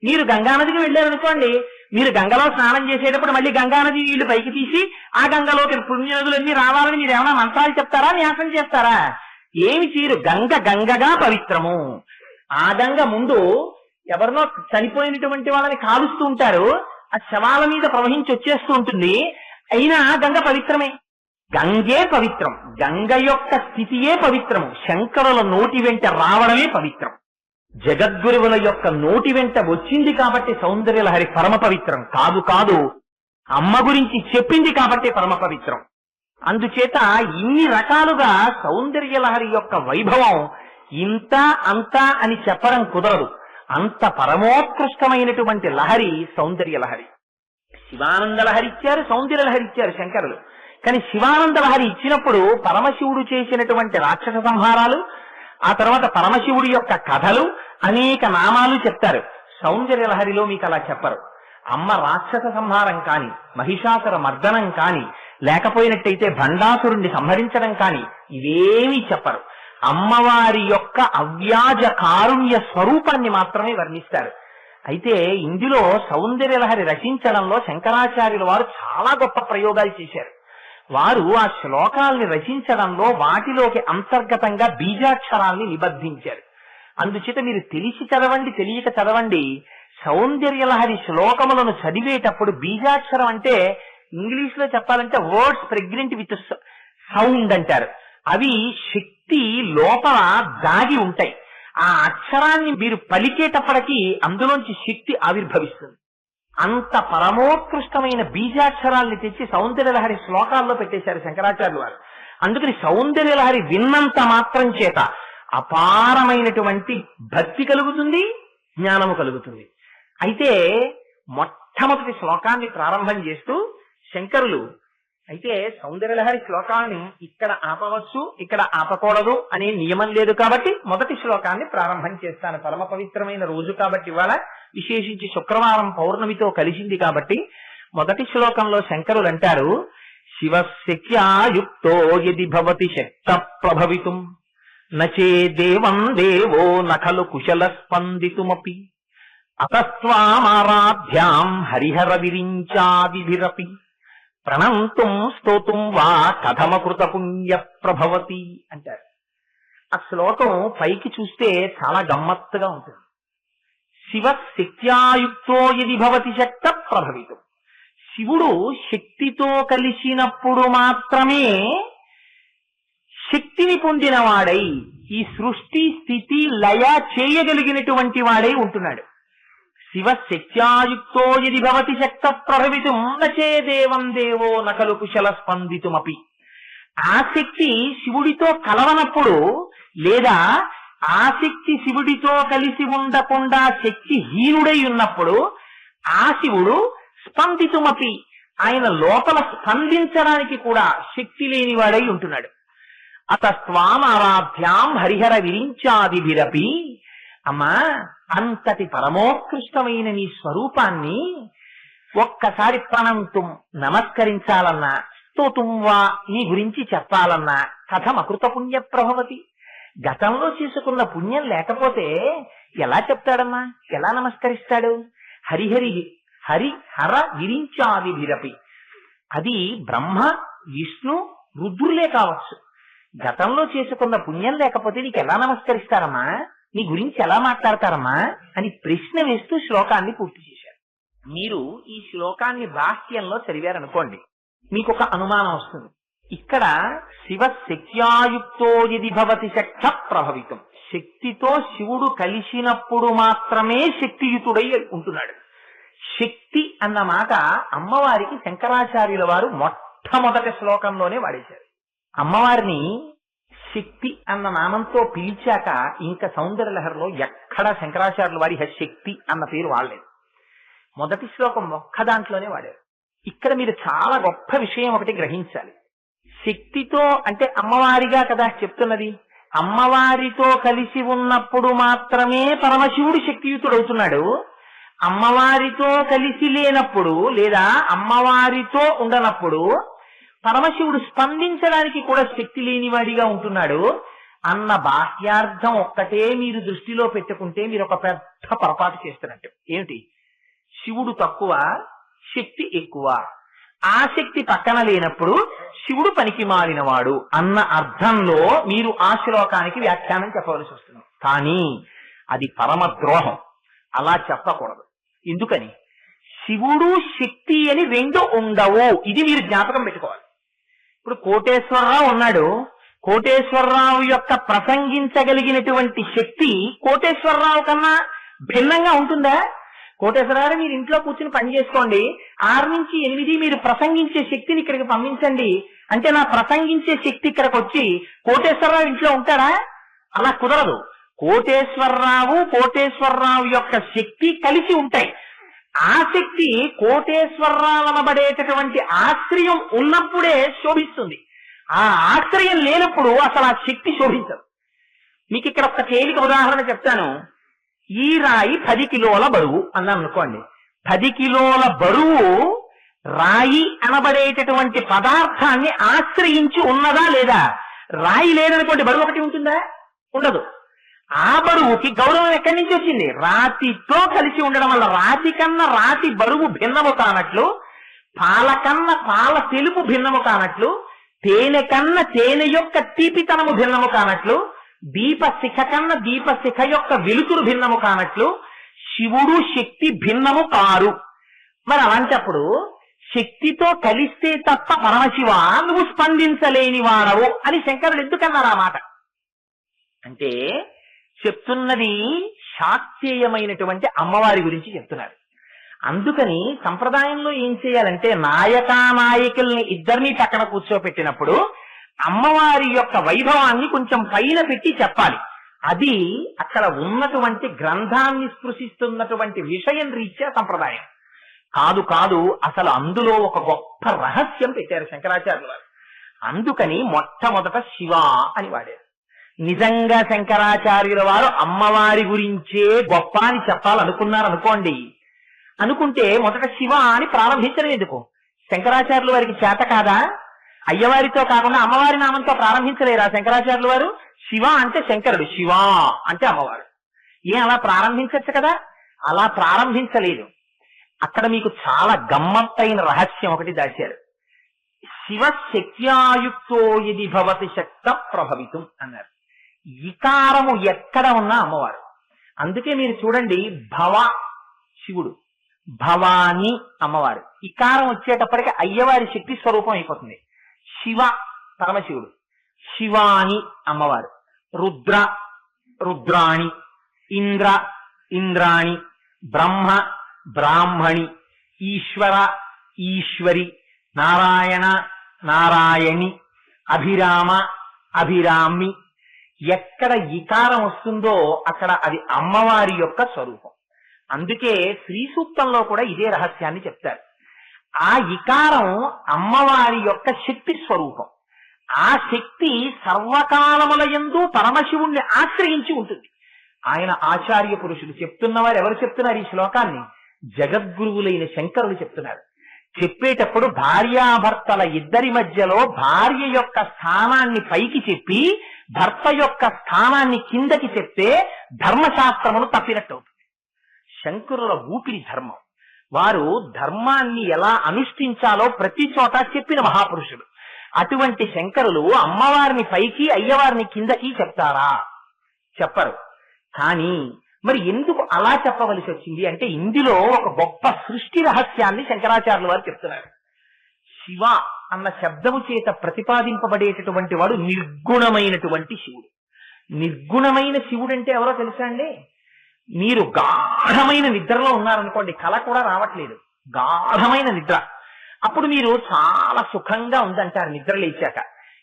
మీరు గంగానదికి వెళ్ళారనుకోండి, మీరు గంగలో స్నానం చేసేటప్పుడు మళ్ళీ గంగానది నీళ్లు పైకి తీసి ఆ గంగలోకి పుణ్యనదులన్నీ రావాలని మీరు ఏమైనా మంత్రాలు చెప్తారా, న్యాసం చేస్తారా? ఏమి చేయరు. గంగగా పవిత్రము. ఆ గంగ ముందు ఎవరినో చనిపోయినటువంటి వాళ్ళని కాలుస్తూ ఉంటారు, ఆ శవాల మీద ప్రవహించి వచ్చేస్తూ ఉంటుంది, అయినా గంగ పవిత్రమే. గంగే పవిత్రం. గంగ యొక్క స్థితియే పవిత్రము. శంకరుల నోటి వెంట రావడమే పవిత్రం. జగద్గురువుల యొక్క నోటి వెంట వచ్చింది కాబట్టి సౌందర్యలహరి పరమ పవిత్రం కాదు. కాదు, అమ్మ గురించి చెప్పింది కాబట్టి పరమ పవిత్రం. అందుచేత ఇన్ని రకాలుగా సౌందర్యలహరి యొక్క వైభవం ఇంత అంత అని చెప్పడం కుదరదు. అంత పరమోత్కృష్టమైనటువంటి లహరి సౌందర్యలహరి. శివానంద లహరి ఇచ్చారు, సౌందర్యలహరి ఇచ్చారు శంకరులు. కానీ శివానంద లహరి ఇచ్చినప్పుడు పరమశివుడు చేసినటువంటి రాక్షస సంహారాలు, ఆ తర్వాత పరమశివుడి యొక్క కథలు, అనేక నామాలు చెప్తారు. సౌందర్యలహరిలో మీకు అలా చెప్పరు. అమ్మ రాక్షస సంహారం కాని, మహిషాసుర మర్దనం కాని, లేకపోయినట్టయితే భండాసురుణ్ణి సంహరించడం కాని ఇవేమీ చెప్పరు. అమ్మవారి యొక్క అవ్యాజ కారుణ్య స్వరూపాన్ని మాత్రమే వర్ణిస్తారు. అయితే ఇందులో సౌందర్యలహరి రచించడంలో శంకరాచార్యుల వారు చాలా గొప్ప ప్రయోగాలు చేశారు. వారు ఆ శ్లోకాల్ని రచించడంలో వాటిలోకి అంతర్గతంగా బీజాక్షరాల్ని నిబద్ధించారు. అందుచేత మీరు తెలిసి చదవండి, తెలియక చదవండి, సౌందర్యలహరి శ్లోకములను చదివేటప్పుడు బీజాక్షరం అంటే ఇంగ్లీష్ లో చెప్పాలంటే వర్డ్స్ ప్రెగ్నెంట్ విత్ సౌండ్ అంటారు. అవి శక్తి లోపల దాగి ఉంటాయి. ఆ అక్షరాన్ని మీరు పలికేటప్పటికీ అందులోంచి శక్తి ఆవిర్భవిస్తుంది. అంత పరమోత్కృష్టమైన బీజాక్షరాల్ని తెచ్చి సౌందర్యలహరి శ్లోకాల్లో పెట్టేశారు శంకరాచార్యులు వారు. అందుకని సౌందర్యలహరి విన్నంత మాత్రం చేత అపారమైనటువంటి భక్తి కలుగుతుంది, జ్ఞానము కలుగుతుంది. అయితే మొట్టమొదటి శ్లోకాన్ని ప్రారంభం చేస్తూ శంకరులు అయితే సౌందర్యలహరి శ్లోకాన్ని ఇక్కడ ఆపవచ్చు, ఇక్కడ ఆపకూడదు అనే నియమం లేదు కాబట్టి మొదటి శ్లోకాన్ని ప్రారంభం చేస్తాను. పరమ పవిత్రమైన రోజు కాబట్టి ఇవాళ విశేషించి శుక్రవారం పౌర్ణమితో కలిసింది కాబట్టి మొదటి శ్లోకంలో శంకరులు అంటారు, శివశక్త్యాయుక్తో యది భవతి శక్త ప్రభవితుం నచే దేవం దేవో నఖలు కుశల స్పందితుమపి అతస్వామారాధ్యాం హరిహర విరించాదిభిరపి ప్రణంతుం స్తోతుం వా కథమకృత పుణ్య ప్రభవతి అంటారు. ఆ శ్లోకం పైకి చూస్తే చాలా గమ్మత్తుగా ఉంటుంది. శివ శక్త్యాయుక్తో యది భవతి శక్త ప్రభవితం. శివుడు శక్తితో కలిసినప్పుడు మాత్రమే శక్తిని పొందినవాడై ఈ సృష్టి స్థితి లయ చేయగలిగినటువంటి వాడై ఉంటున్నాడు. శివ శక్త్యాయుక్తో యది భవతి శక్త ప్రభవితుం నచే దేవం దేవో నకలు కుశల స్పందితుమపి. ఆ శక్తి శివుడితో కలవనప్పుడు, లేదా ఆ శక్తి శివుడితో కలిసి ఉండకుండా శక్తి హీనుడై ఉన్నప్పుడు ఆ శివుడు స్పందితుమపి, ఆయన లోపల స్పందించడానికి కూడా శక్తి లేనివాడై ఉంటున్నాడు. అతస్వామారాధ్యాం హరిహర విరించాదిభిరపి. అమ్మా, అంతటి పరమోత్కృష్టమైన నీ స్వరూపాన్ని ఒక్కసారి ప్రణంతుం నమస్కరించాలన్నా, స్తోతుం వా నీ గురించి చెప్పాలన్నా కథమకృత పుణ్య ప్రభవతి. గతంలో చేసుకున్న పుణ్యం లేకపోతే ఎలా చెప్తాడమ్మా, ఎలా నమస్కరిస్తాడు? హరిహర విరించాదిభిరపి. అది బ్రహ్మ విష్ణు రుద్రులే కావచ్చు. గతంలో చేసుకున్న పుణ్యం లేకపోతే నీకు ఎలా నమస్కరిస్తారమ్మా, నీ గురించి ఎలా మాట్లాడతారమ్మా అని ప్రశ్న వేస్తూ శ్లోకాన్ని పూర్తి చేశారు. మీరు ఈ శ్లోకాన్ని బాహ్యంలో చదివారనుకోండి, మీకు ఒక అనుమానం వస్తుంది. ఇక్కడ శివ శక్త్యాయుక్తో యది భవతి శక్త ప్రభవితం, శక్తితో శివుడు కలిసినప్పుడు మాత్రమే శక్తియుతుడై ఉంటున్నాడు. శక్తి అన్న మాట అమ్మవారికి శంకరాచార్యుల వారు మొట్టమొదటి శ్లోకంలోనే వాడేశారు. అమ్మవారిని శక్తి అన్న నామంతో పిలిచాక ఇంకా సౌందర్యలహరిలో ఎక్కడా శంకరాచార్యుల వారి శక్తి అన్న పేరు వాడలేదు. మొదటి శ్లోకం ఒక్క దాంట్లోనే వాడారు. ఇక్కడ మీరు చాలా గొప్ప విషయం ఒకటి గ్రహించాలి. శక్తితో అంటే అమ్మవారిగా కదా చెప్తున్నది. అమ్మవారితో కలిసి ఉన్నప్పుడు మాత్రమే పరమశివుడు శక్తియుతుడవుతున్నాడు. అమ్మవారితో కలిసి లేనప్పుడు లేదా అమ్మవారితో ఉండనప్పుడు పరమశివుడు స్పందించడానికి కూడా శక్తి లేనివాడిగా ఉంటున్నాడు. అన్న బాహ్యార్థం ఒక్కటే మీరు దృష్టిలో పెట్టుకుంటే మీరు ఒక పెద్ద పొరపాటు చేస్తున్నట్టు. ఏమిటి? శివుడు తక్కువ, శక్తి ఎక్కువ. ఆ శక్తి పక్కన లేనప్పుడు శివుడు పనికి మాలినవాడు అన్న అర్థంలో మీరు ఆ శ్లోకానికి వ్యాఖ్యానం చెప్పవలసి వస్తుంది. కానీ అది పరమద్రోహం. అలా చెప్పకూడదు. ఎందుకని? శివుడు శక్తి అని రెండు ఉండవు. ఇది మీరు జ్ఞాపకం పెట్టుకోవాలి. ఇప్పుడు కోటేశ్వరరావు ఉన్నాడు. కోటేశ్వరరావు యొక్క ప్రసంగించగలిగినటువంటి శక్తి కోటేశ్వరరావు కన్నా భిన్నంగా ఉంటుందా? కోటేశ్వరరావు మీరు ఇంట్లో కూర్చుని పని చేసుకోండి, 6 నుంచి 8 మీరు ప్రసంగించే శక్తిని ఇక్కడికి పంపించండి అంటే నా ప్రసంగించే శక్తి ఇక్కడికి వచ్చి కోటేశ్వరరావు ఇంట్లో ఉంటాడా? అలా కుదరదు. కోటేశ్వరరావు యొక్క శక్తి కలిసి ఉంటాయి. ఆ శక్తి కోటేశ్వరరావు అనబడేటటువంటి ఆశ్రయం ఉన్నప్పుడే శోభిస్తుంది. ఆ ఆశ్రయం లేనప్పుడు అసలు ఆ శక్తి శోభించదు. మీకు ఇక్కడ ఒక తేలిక ఉదాహరణ చెప్తాను. ఈ రాయి 10 కిలోల బరువు అన్నాం అనుకోండి. 10 కిలోల బరువు రాయి అనబడేటటువంటి పదార్థాన్ని ఆశ్రయించి ఉన్నదా లేదా? రాయి లేదనుకోండి, బరువు ఒకటి ఉంటుందా? ఉండదు. ఆ బరువుకి గౌరవం ఎక్కడి నుంచి వచ్చింది? రాతితో కలిసి ఉండడం వల్ల. రాతి కన్నా రాతి బరువు భిన్నము కానట్లు, పాల కన్నా పాల తెలుపు భిన్నము కానట్లు, తేనె కన్నా తేనె యొక్క తీపితనము భిన్నము కానట్లు, దీపశిఖ కన్నా దీపశిఖ యొక్క వెలుతురు భిన్నము కానట్లు శివుడు శక్తి భిన్నము కారు. మరి అలాంటప్పుడు శక్తితో కలిస్తే తప్ప పరమశివ నువ్వు స్పందించలేని వాడవు అని శంకరుడు ఎందుకన్నారు ఆ మాట? అంటే చెప్తున్నది శాక్తేయమైనటువంటి అమ్మవారి గురించి చెప్తున్నారు. అందుకని సంప్రదాయంలో ఏం చేయాలంటే నాయకుల్ని ఇద్దరినీ పక్కన కూర్చోపెట్టినప్పుడు అమ్మవారి యొక్క వైభవాన్ని కొంచెం పైన పెట్టి చెప్పాలి. అది అక్కడ ఉన్నటువంటి గ్రంథాన్ని స్పృశిస్తున్నటువంటి విషయం రీత్యా సంప్రదాయం కాదు. అసలు అందులో ఒక గొప్ప రహస్యం పెట్టారు శంకరాచార్యుల వారు. అందుకని మొట్టమొదట శివ అని వాడారు. నిజంగా శంకరాచార్యుల వారు అమ్మవారి గురించే గొప్ప అని చెప్పాలనుకున్నారనుకోండి, అనుకుంటే మొదట శివ అని ప్రారంభించడం ఎందుకు? శంకరాచార్యుల వారికి చేత కాదా? అయ్యవారితో కాకుండా అమ్మవారి నామంతో ప్రారంభించలేరా శంకరాచార్యుల వారు? శివ అంటే శంకరుడు, శివ అంటే అమ్మవారు. అలా ప్రారంభించచ్చు కదా? అలా ప్రారంభించలేదు. అక్కడ మీకు చాలా గమ్మత్తైన రహస్యం ఒకటి దాచారు. శివ శక్త్యాయుక్తో ఇది భవతి శక్త ప్రభవితం అన్నారు. ఇకారము ఎక్కడ ఉన్నా అమ్మవారు. అందుకే మీరు చూడండి, భవ శివుడు, భవాని అమ్మవారు. ఇకారం వచ్చేటప్పటికి అయ్యవారి శక్తి స్వరూపం అయిపోతుంది. శివ పరమశివుడు, శివాని అమ్మవారు, రుద్ర రుద్రాణి, ఇంద్ర ఇంద్రాణి, బ్రహ్మ బ్రాహ్మణి, ఈశ్వర ఈశ్వరి, నారాయణ నారాయణి, అభిరామ అభిరామి. ఎక్కడ ఇకారం వస్తుందో అక్కడ అది అమ్మవారి యొక్క స్వరూపం. అందుకే శ్రీ సూక్తంలో కూడా ఇదే రహస్యాన్ని చెప్తారు. ఆ ఇకారం అమ్మవారి యొక్క శక్తి స్వరూపం. ఆ శక్తి సర్వకాలములయందు పరమశివుణ్ణి ఆశ్రయించి ఉంటుంది. ఆయన ఆచార్య పురుషుడు. చెప్తున్నవారు ఎవరు చెప్తున్నారు ఈ శ్లోకాన్ని? జగద్గురువులైన శంకరులు చెప్తున్నారు. చెప్పేటప్పుడు భార్యాభర్తల ఇద్దరి మధ్యలో భార్య యొక్క స్థానాన్ని పైకి చెప్పి భర్త యొక్క స్థానాన్ని కిందకి చెప్తే ధర్మశాస్త్రమును తప్పినట్టు అవుతుంది. శంకరుల ఊపిరి ధర్మం. వారు ధర్మాన్ని ఎలా అనుష్ఠించాలో ప్రతి చోట చెప్పిన మహాపురుషుడు. అటువంటి శంకరులు అమ్మవారిని పైకి అయ్యవారిని కిందకి చెప్తారా? చెప్పరు. కానీ మరి ఎందుకు అలా చెప్పవలసి వచ్చింది అంటే ఇందులో ఒక గొప్ప సృష్టి రహస్యాన్ని శంకరాచార్యుల వారు చెప్తున్నారు. శివ అన్న శబ్దము చేత ప్రతిపాదింపబడేటటువంటి వాడు నిర్గుణమైనటువంటి శివుడు. నిర్గుణమైన శివుడు అంటే ఎవరో తెలుసా అండి? మీరు గాఢమైన నిద్రలో ఉన్నారనుకోండి, కళ కూడా రావట్లేదు, గాఢమైన నిద్ర. అప్పుడు మీరు చాలా సుఖంగా ఉందంటారు నిద్ర లేచాక.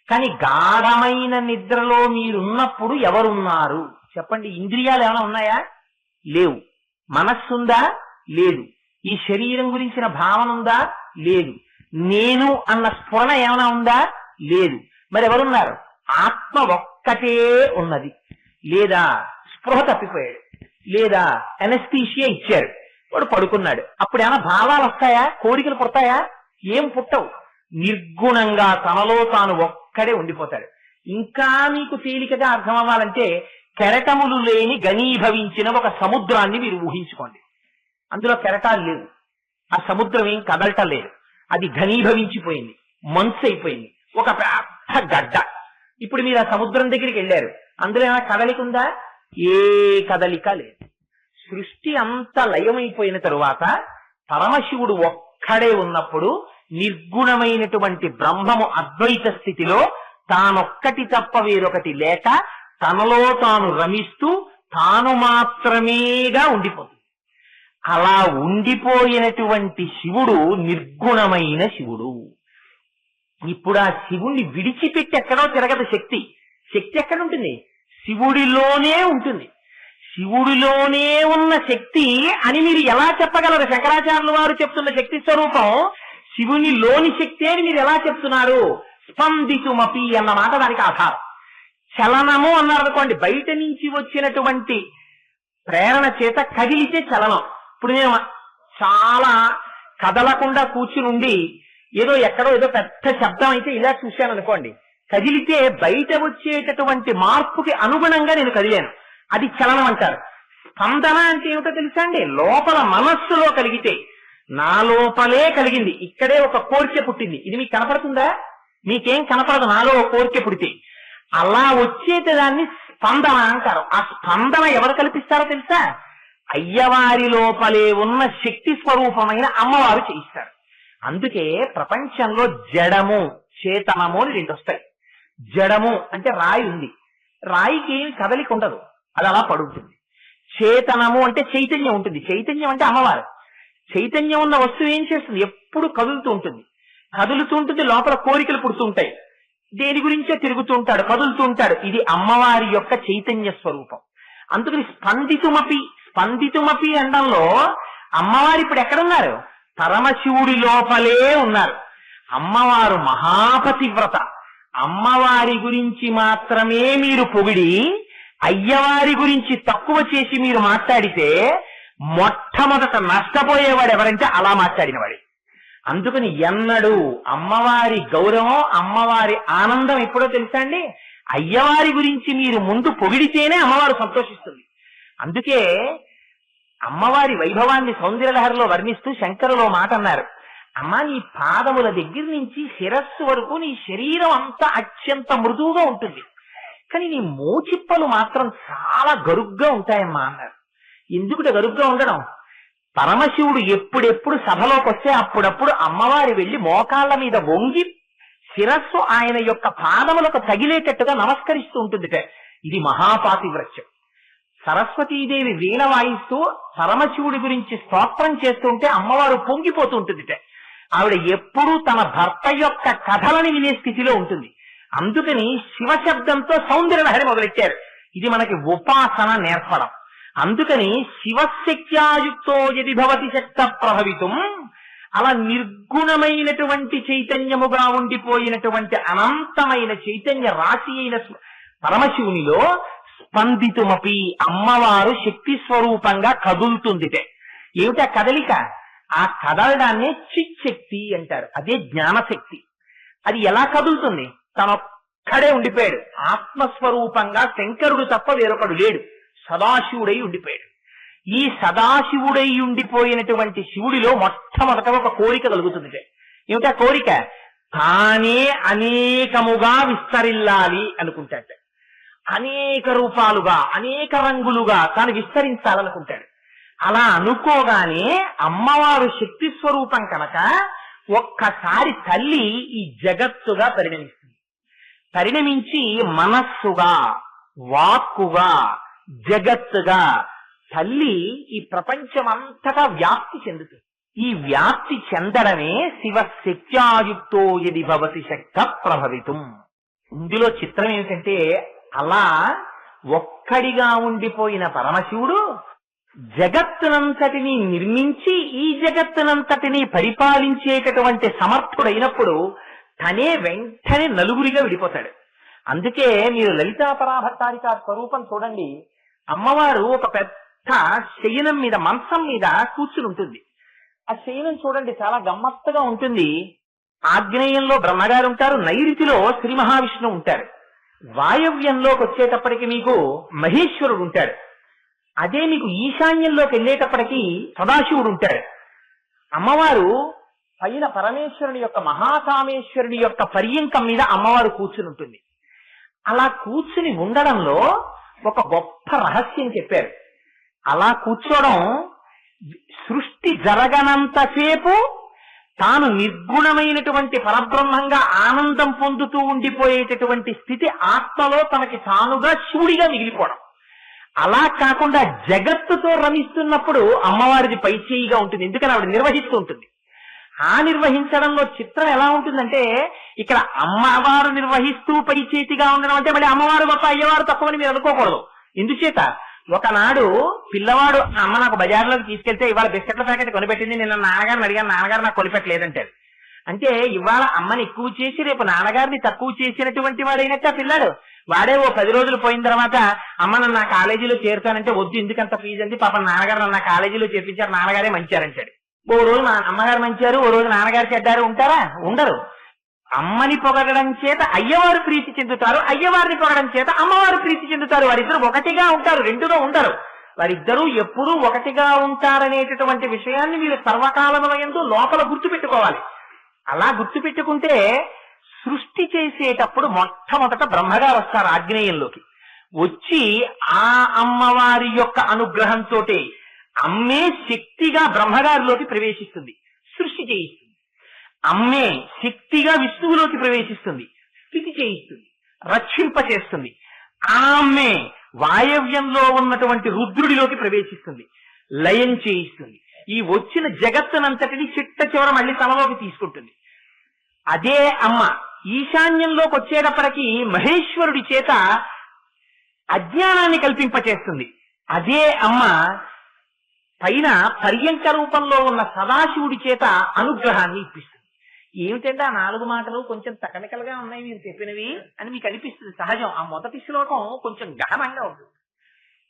కానీ గాఢమైన నిద్రలో మీరున్నప్పుడు ఎవరున్నారు చెప్పండి? ఇంద్రియాలు ఏమైనా ఉన్నాయా? లేవు. మనస్సుందా? లేదు. ఈ శరీరం గురించిన భావన ఉందా? లేదు. నేను అన్న స్ఫురణ ఏమైనా ఉందా? లేదు. మరి ఎవరున్నారు? ఆత్మ ఒక్కటే ఉన్నది. లేదా స్పృహ తప్పిపోయాడు, లేదా ఎనస్థీషియా ఇచ్చారు, వాడు పడుకున్నాడు. అప్పుడు ఏమైనా భావాలు వస్తాయా? కోరికలు పుడతాయా? ఏం పుట్టవు. నిర్గుణంగా తనలో తాను ఒక్కడే ఉండిపోతాడు. ఇంకా మీకు తేలికగా అర్థం అవ్వాలంటే కెరటములు లేని ఘనీభవించిన ఒక సముద్రాన్ని మీరు ఊహించుకోండి. అందులో కెరటాలు లేవు, ఆ సముద్రం ఏం కదలటం లేదు, అది ఘనీభవించిపోయింది, మంచు అయిపోయింది, ఒక పెద్ద గడ్డ. ఇప్పుడు మీరు ఆ సముద్రం దగ్గరికి వెళ్ళారు, అందులో ఏమైనా కదలిక ఉందా? ఏ కదలిక లేదు. సృష్టి అంతా లయమైపోయిన తరువాత పరమశివుడు ఒక్కడే ఉన్నప్పుడు నిర్గుణమైనటువంటి బ్రహ్మము అద్వైత స్థితిలో తానొక్కటి తప్ప వేరొకటి లేక తనలో తాను రమిస్తూ తాను మాత్రమేగా ఉండిపోతుంది. అలా ఉండిపోయినటువంటి శివుడు నిర్గుణమైన శివుడు. ఇప్పుడు ఆ శివుణ్ణి విడిచిపెట్టి ఎక్కడో తిరగదు శక్తి. శక్తి ఎక్కడుంటుంది? శివుడిలోనే ఉంటుంది. శివుడిలోనే ఉన్న శక్తి అని మీరు ఎలా చెప్పగలరు? శంకరాచార్యుల వారు చెప్తున్న శక్తి స్వరూపం శివునిలోని శక్తి అని మీరు ఎలా చెప్తున్నారు? స్పందితుమపి అన్న మాట దానికి ఆధారం. చలనము అన్నారు అనుకోండి, బయట నుంచి వచ్చినటువంటి ప్రేరణ చేత కదిలితే చలనం. ఇప్పుడు నేను చాలా కదలకుండా కూర్చుని ఉండి ఎక్కడో ఏదో పెద్ద శబ్దం అయితే ఇలా చూశాను అనుకోండి, కదిలితే బయట వచ్చేటటువంటి మార్పుకి అనుగుణంగా నేను కదిలాను, అది చలనం అంటారు. స్పందన అంటే ఏమిటో తెలుసా అండి? లోపల మనస్సులో కలిగితే, నా లోపలే కలిగింది, ఇక్కడే ఒక కోరిక పుట్టింది, ఇది మీకు కనపడుతుందా? మీకేం కనపడదు. నాలో ఒక కోరిక పుడితే అలా వచ్చేటి దాన్ని స్పందన అంటారు. ఆ స్పందన ఎవరు కల్పిస్తారో తెలుసా? అయ్యవారి లోపలే ఉన్న శక్తి స్వరూపమైన అమ్మవారు చేయిస్తారు. అందుకే ప్రపంచంలో జడము చేతనము అని రెండు వస్తాయి. జడము అంటే రాయి ఉంది, రాయికి కదలిక ఉండదు, అది అలా పడుతుంది. చేతనము అంటే చైతన్యం ఉంటుంది, చైతన్యం అంటే అమ్మవారు. చైతన్యం ఉన్న వస్తువు ఏం చేస్తుంది? ఎప్పుడు కదులుతూ ఉంటుంది, కదులుతూ ఉంటుంది, లోపల కోరికలు పుడుతూ ఉంటాయి, దేని గురించో తిరుగుతూ ఉంటాడు, కదులుతూ ఉంటాడు. ఇది అమ్మవారి యొక్క చైతన్య స్వరూపం. అందుకని స్పందితుమపి అనడంలో అమ్మవారు ఇప్పుడు ఎక్కడున్నారు? పరమశివుడి లోపలే ఉన్నారు. అమ్మవారు మహాపతివ్రత. అమ్మవారి గురించి మాత్రమే మీరు పొగిడి అయ్యవారి గురించి తక్కువ చేసి మీరు మాట్లాడితే మొట్టమొదట నష్టపోయేవాడు ఎవరంటే అలా మాట్లాడినవాడే. అందుకని ఎన్నడూ అమ్మవారి గౌరవం, అమ్మవారి ఆనందం ఎప్పుడో తెలుసా అండి? అయ్యవారి గురించి మీరు ముందు పొగిడితేనే అమ్మవారు సంతోషిస్తుంది. అందుకే అమ్మవారి వైభవాన్ని సౌందర్యలహరిలో వర్ణిస్తూ శంకరులో మాట అన్నారు, అమ్మా నీ పాదముల దగ్గర నుంచి శిరస్సు వరకు నీ శరీరం అంతా అత్యంత మృదువుగా ఉంటుంది, కానీ నీ మోచిప్పలు మాత్రం చాలా గరుగ్గా ఉంటాయమ్మా అన్నారు. ఎందుకుట గరుగ్గా ఉండడం? పరమశివుడు ఎప్పుడెప్పుడు సభలోకి వస్తే అప్పుడప్పుడు అమ్మవారి వెళ్లి మోకాళ్ల మీద వంగి శిరస్సు ఆయన యొక్క పాదములకు తగిలేటట్టుగా నమస్కరిస్తూ ఉంటుందిట. ఇది మహాపాతివ్రత్యం. సరస్వతీదేవి వీణ వాయిస్తూ పరమశివుడి గురించి స్తోత్రం చేస్తుంటే అమ్మవారు పొంగిపోతూ ఉంటుందిట. ఆవిడ ఎప్పుడూ తన భర్త యొక్క కథలని వినే స్థితిలో ఉంటుంది. అందుకని శివశబ్దంతో సౌందర్యలహరి మొదలెట్టారు. ఇది మనకి ఉపాసన నేర్పడం. అందుకని శివశక్త్యాయుక్తో యది భవతి శక్త ప్రభవితం, అలా నిర్గుణమైనటువంటి చైతన్యముగా ఉండిపోయినటువంటి అనంతమైన చైతన్య రాశి అయిన పరమశివునిలో స్పందితుమపి అమ్మవారు శక్తి స్వరూపంగా కదులుతుందిటే. ఏమిటా కదలిక? ఆ కదలడాన్నే చిచ్చక్తి అంటారు. అదే జ్ఞానశక్తి. అది ఎలా కదులుతుంది? తనొక్కడే ఉండిపోయాడు ఆత్మస్వరూపంగా. శంకరుడు తప్ప వేరొకడు లేడు, సదాశివుడై ఉండిపోయాడు. ఈ సదాశివుడై ఉండిపోయినటువంటి శివుడిలో మొట్టమొదట ఒక కోరిక కలుగుతుంది. ఏమిటా కోరిక? తానే అనేకముగా విస్తరిల్లాలి అనుకుంటాడు. అనేక రూపాలుగా, అనేక రంగులుగా తాను విస్తరించాలనుకుంటాడు. అలా అనుకోగానే అమ్మవారు శక్తి స్వరూపం కనుక ఒక్కసారి తల్లి ఈ జగత్తుగా పరిణమిస్తుంది. పరిణమించి మనస్సుగా, వాక్కుగా, జగత్తుగా తల్లి ఈ ప్రపంచమంతటా వ్యాప్తి చెందుతుంది. ఈ వ్యాప్తి చెందడమే శివశక్త్యాయుక్తో యది భవతి శక్త ప్రభవితం. ఇందులో చిత్రం ఏమిటంటే, అలా ఒక్కడిగా ఉండిపోయిన పరమశివుడు జగత్తునంతటినీ నిర్మించి ఈ జగత్తునంతటినీ పరిపాలించేటటువంటి సమర్థుడైనప్పుడు తనే వెంటనే నలుగురిగా విడిపోతాడు. అందుకే మీరు లలితా పరాభట్టారిక స్వరూపం చూడండి. అమ్మవారు ఒక పెద్ద శయనం మీద, మంచం మీద కూర్చుని ఉంటుంది. ఆ శయనం చూడండి చాలా గమ్మత్తుగా ఉంటుంది. ఆగ్నేయంలో బ్రహ్మగారు ఉంటారు, నైరుతిలో శ్రీ మహావిష్ణువు ఉంటారు. వాయవ్యంలోకి వచ్చేటప్పటికి మీకు మహేశ్వరుడు ఉంటాడు. అదే మీకు ఈశాన్యంలోకి వెళ్ళేటప్పటికి సదాశివుడు ఉంటాడు. అమ్మవారు పైన పరమేశ్వరుని యొక్క మహాకామేశ్వరుని యొక్క పర్యంకం మీద అమ్మవారు కూర్చుని ఉంటుంది. అలా కూర్చుని ఉండడంలో ఒక గొప్ప రహస్యం చెప్పారు. అలా కూర్చోవడం సృష్టి జరగనంతసేపు తాను నిర్గుణమైనటువంటి పరబ్రహ్మంగా ఆనందం పొందుతూ ఉండిపోయేటటువంటి స్థితి ఆత్మలో తనకి తానుగా శివుడిగా మిగిలిపోవడం. అలా కాకుండా జగత్తుతో రమిస్తున్నప్పుడు అమ్మవారిది పైచేయిగా ఉంటుంది. ఎందుకని ఆవిడ నిర్వహిస్తూ ఉంటుంది. ఆ నిర్వహించడంలో చిత్రం ఎలా ఉంటుందంటే, ఇక్కడ అమ్మవారు నిర్వహిస్తూ పైచేతిగా ఉండడం అంటే మళ్ళీ అమ్మవారు గొప్ప అయ్యవారు తక్కువని మీరు అనుకోకూడదు. ఎందుచేత ఒకనాడు పిల్లవాడు అమ్మ నాకు బజార్లోకి తీసుకెళ్తే ఇవాళ బిస్కెట్ల ప్యాకెట్ కొనిపెట్టింది, నిన్న నాన్నగారిని అడిగాను, నాన్నగారు నాకు కొనిపెట్టలేదంటే అంటే ఇవాళ అమ్మని ఎక్కువ చేసి రేపు నాన్నగారిని తక్కువ చేసినటువంటి వాడైనట్టు ఆ పిల్లాడు. వాడే ఓ 10 రోజులు పోయిన తర్వాత అమ్మ నన్ను నా కాలేజీలో చేరుతానంటే వద్దు, ఎందుకంత ఫీజు అంది, పాప నాన్నగారు నన్ను కాలేజీలో చేర్పించారు, నాన్నగారే మంచారంటాడు. ఓ రోజు అమ్మగారు మంచారు, ఓ రోజు నాన్నగారు చెడ్డారు. ఉంటారా? ఉండరు. అమ్మని పొగడడం చేత అయ్యవారు ప్రీతి చెందుతారు, అయ్యవారిని పొగడడం చేత అమ్మవారు ప్రీతి చెందుతారు. వారిద్దరు ఒకటిగా ఉంటారు, రెండుగా ఉండరు. వారిద్దరూ ఎప్పుడూ ఒకటిగా ఉంటారనేటటువంటి విషయాన్ని మీరు సర్వకాలముల యందు లోపల గుర్తుపెట్టుకోవాలి. అలా గుర్తుపెట్టుకుంటే సృష్టి చేసేటప్పుడు మొట్టమొదట బ్రహ్మగారు వస్తారు ఆగ్నేయంలోకి. వచ్చి ఆ అమ్మవారి యొక్క అనుగ్రహంతో అమ్మే శక్తిగా బ్రహ్మగారిలోకి ప్రవేశిస్తుంది, సృష్టి చేయిస్తుంది. అమ్మే శక్తిగా విష్ణువులోకి ప్రవేశిస్తుంది, స్థితి చేయిస్తుంది, రక్షింప చేస్తుంది. ఆమె వాయవ్యంలో ఉన్నటువంటి రుద్రుడిలోకి ప్రవేశిస్తుంది, లయం చేయిస్తుంది. ఈ వచ్చిన జగత్తునంతటిని చిట్ట చివర మళ్ళీ తనలోకి తీసుకుంటుంది. అదే అమ్మ ఈశాన్యంలోకి వచ్చేటప్పటికి మహేశ్వరుడి చేత అజ్ఞానాన్ని కల్పింపచేస్తుంది. అదే అమ్మ పైన పర్యంక రూపంలో ఉన్న సదాశివుడి చేత అనుగ్రహాన్ని ఇప్పిస్తుంది. ఏమిటంటే ఆ 4 మాటలు కొంచెం టెక్నికల్ గా ఉన్నాయి మీరు చెప్పినవి అని మీకు అనిపిస్తుంది. సహజం. ఆ మొదటి శ్లోకం కొంచెం గహనంగా ఉంటుంది.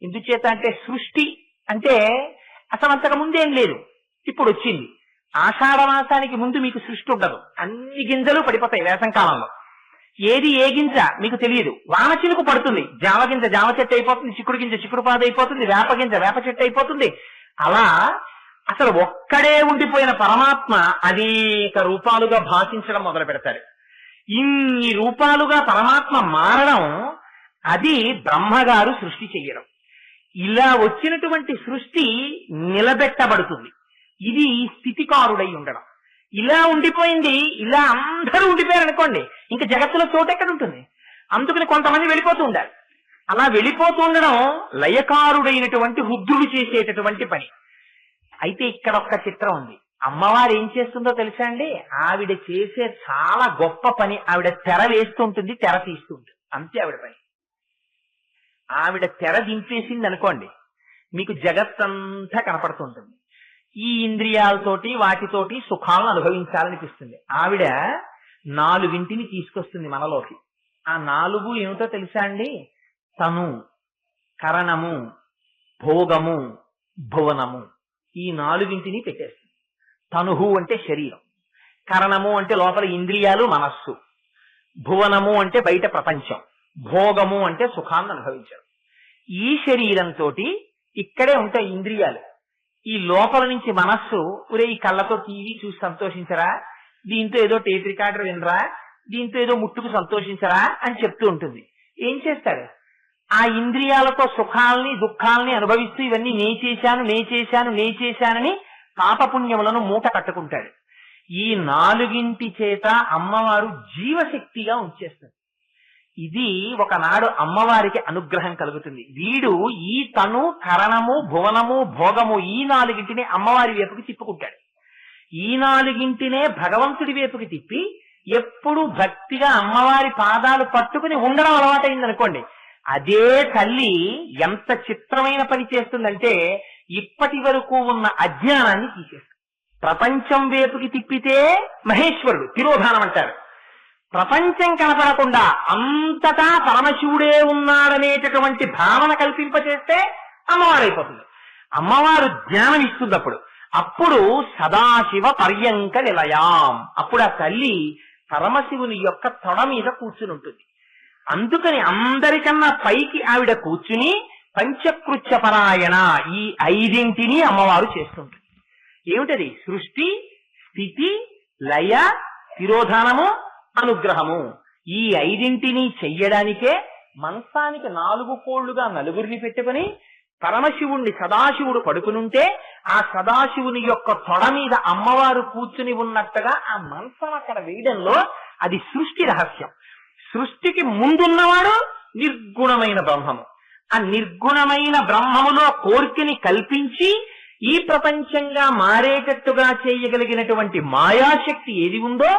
ఎందుచేత అంటే సృష్టి అంటే అసలు అంతకు ముందేం లేదు, ఇప్పుడు వచ్చింది. ఆషాఢ మాసానికి ముందు మీకు సృష్టి ఉండదు, అన్ని గింజలు పడిపోతాయి వేసంకాలంలో. ఏది ఏ గింజ మీకు తెలియదు. వాన చినుకు పడుతుంది, జామ గింజ జామ చెట్టు అయిపోతుంది, చిక్కుడు గింజ చిక్కుడు పాదు అయిపోతుంది, వేప గింజ వేప చెట్టు అయిపోతుంది. అలా అసలు ఒక్కడే ఉండిపోయిన పరమాత్మ అనేక రూపాలుగా భాషించడం మొదలు పెడతాడు. ఇన్ని రూపాలుగా పరమాత్మ మారడం అది బ్రహ్మగారు సృష్టి చెయ్యడం. ఇలా వచ్చినటువంటి సృష్టి నిలబెట్టబడుతుంది. ఇది స్థితికారుడై ఉండడం. ఇలా ఉండిపోయింది, ఇలా అందరూ ఉండిపోయారు అనుకోండి, ఇంకా జగత్తులో చోటు ఎక్కడ ఉంటుంది? అందుకని కొంతమంది వెళ్ళిపోతూ ఉండాలి. అలా వెళ్ళిపోతూ ఉండడం లయకారుడైనటువంటి రుద్రుడు చేసేటటువంటి పని. అయితే ఇక్కడ ఒక్క చిత్రం ఉంది. అమ్మవారు ఏం చేస్తుందో తెలుసా అండి? ఆవిడ చేసే చాలా గొప్ప పని. ఆవిడ తెర వేస్తూ ఉంటుంది, తెర తీస్తూ ఉంటుంది, అంతే ఆవిడ పని. ఆవిడ తెర దింపేసింది అనుకోండి, మీకు జగత్తంతా కనపడుతుంటుంది. ఈ ఇంద్రియాలతోటి వాటితోటి సుఖాలను అనుభవించాలనిపిస్తుంది. ఆవిడ 4 తీసుకొస్తుంది మనలోకి. ఆ 4 ఏమిటో తెలుసా అండి? తను, కరణము, భోగము, భువనము. ఈ 4 పెట్టేస్తుంది. తనుహు అంటే శరీరం, కరణము అంటే లోపల ఇంద్రియాలు మనస్సు, భువనము అంటే బయట ప్రపంచం, భోగము అంటే సుఖాన్ని అనుభవించడం. ఈ శరీరంతో ఇక్కడే ఉంటాయి ఇంద్రియాలు. ఈ లోపల నుంచి మనస్సు, ఒరే ఈ కళ్ళతో టీవీ చూసి సంతోషించరా, దీంతో ఏదో టేప్ రికార్డర్ వినరా, దీంతో ఏదో ముట్టుకు సంతోషించరా అని చెప్తూ ఉంటుంది. ఏం చేస్తాడు? ఆ ఇంద్రియాలతో సుఖాలని దుఃఖాలని అనుభవిస్తూ ఇవన్నీ నేచేశానని పాపపుణ్యములను మూట కట్టుకుంటాడు. ఈ 4 చేత అమ్మవారు జీవశక్తిగా ఉంచేస్తుంది. ఇది ఒకనాడు అమ్మవారికి అనుగ్రహం కలుగుతుంది. వీడు ఈ తను, కరణము, భువనము, భోగము ఈ 4 అమ్మవారి వైపుకి తిప్పుకుంటాడు. ఈ 4 భగవంతుడి వైపుకి తిప్పి ఎప్పుడు భక్తిగా అమ్మవారి పాదాలు పట్టుకుని ఉండడం అలవాటైంది అనుకోండి. అదే తల్లి ఎంత చిత్రమైన పని చేస్తుందంటే ఇప్పటి వరకు ఉన్న అజ్ఞానాన్ని తీసేస్తుంది. ప్రపంచం వైపుకి తిప్పితే మహేశ్వరుడు తిరోధానం అంటారు. ప్రపంచం కనపడకుండా అంతటా పరమశివుడే ఉన్నాడనేటటువంటి భావన కల్పింపచేస్తే అమ్మవారైపోతుంది. అమ్మవారు జ్ఞానం ఇస్తుంది. అప్పుడు సదాశివ పర్యంక నిలయాం. అప్పుడు ఆ తల్లి పరమశివుని యొక్క తొడ మీద కూర్చుని ఉంటుంది. అందుకని అందరికన్నా పైకి ఆవిడ కూర్చుని పంచకృత్య పరాయణ ఈ ఐదింటిని అమ్మవారు చేస్తుంటుంది. ఏమిటది? సృష్టి, స్థితి, లయ, తిరోధానము, అనుగ్రహము. ఈ ఐదింటిని చెయ్యడానికే మంచానికి 4 కోళ్లుగా నలుగురిని పెట్టుకుని పరమశివుణ్ణి సదాశివుడు పడుకునుంటే ఆ సదాశివుని యొక్క తొడ మీద అమ్మవారు కూర్చుని ఉన్నట్టుగా ఆ మంచం అక్కడ వేయడంలో అది సృష్టి రహస్యం. సృష్టికి ముందున్నవాడు నిర్గుణమైన బ్రహ్మము. ఆ నిర్గుణమైన బ్రహ్మములో కోర్కెని కల్పించి ఈ ప్రపంచంగా మారేటట్టుగా చేయగలిగినటువంటి మాయాశక్తి ఏది ఉందో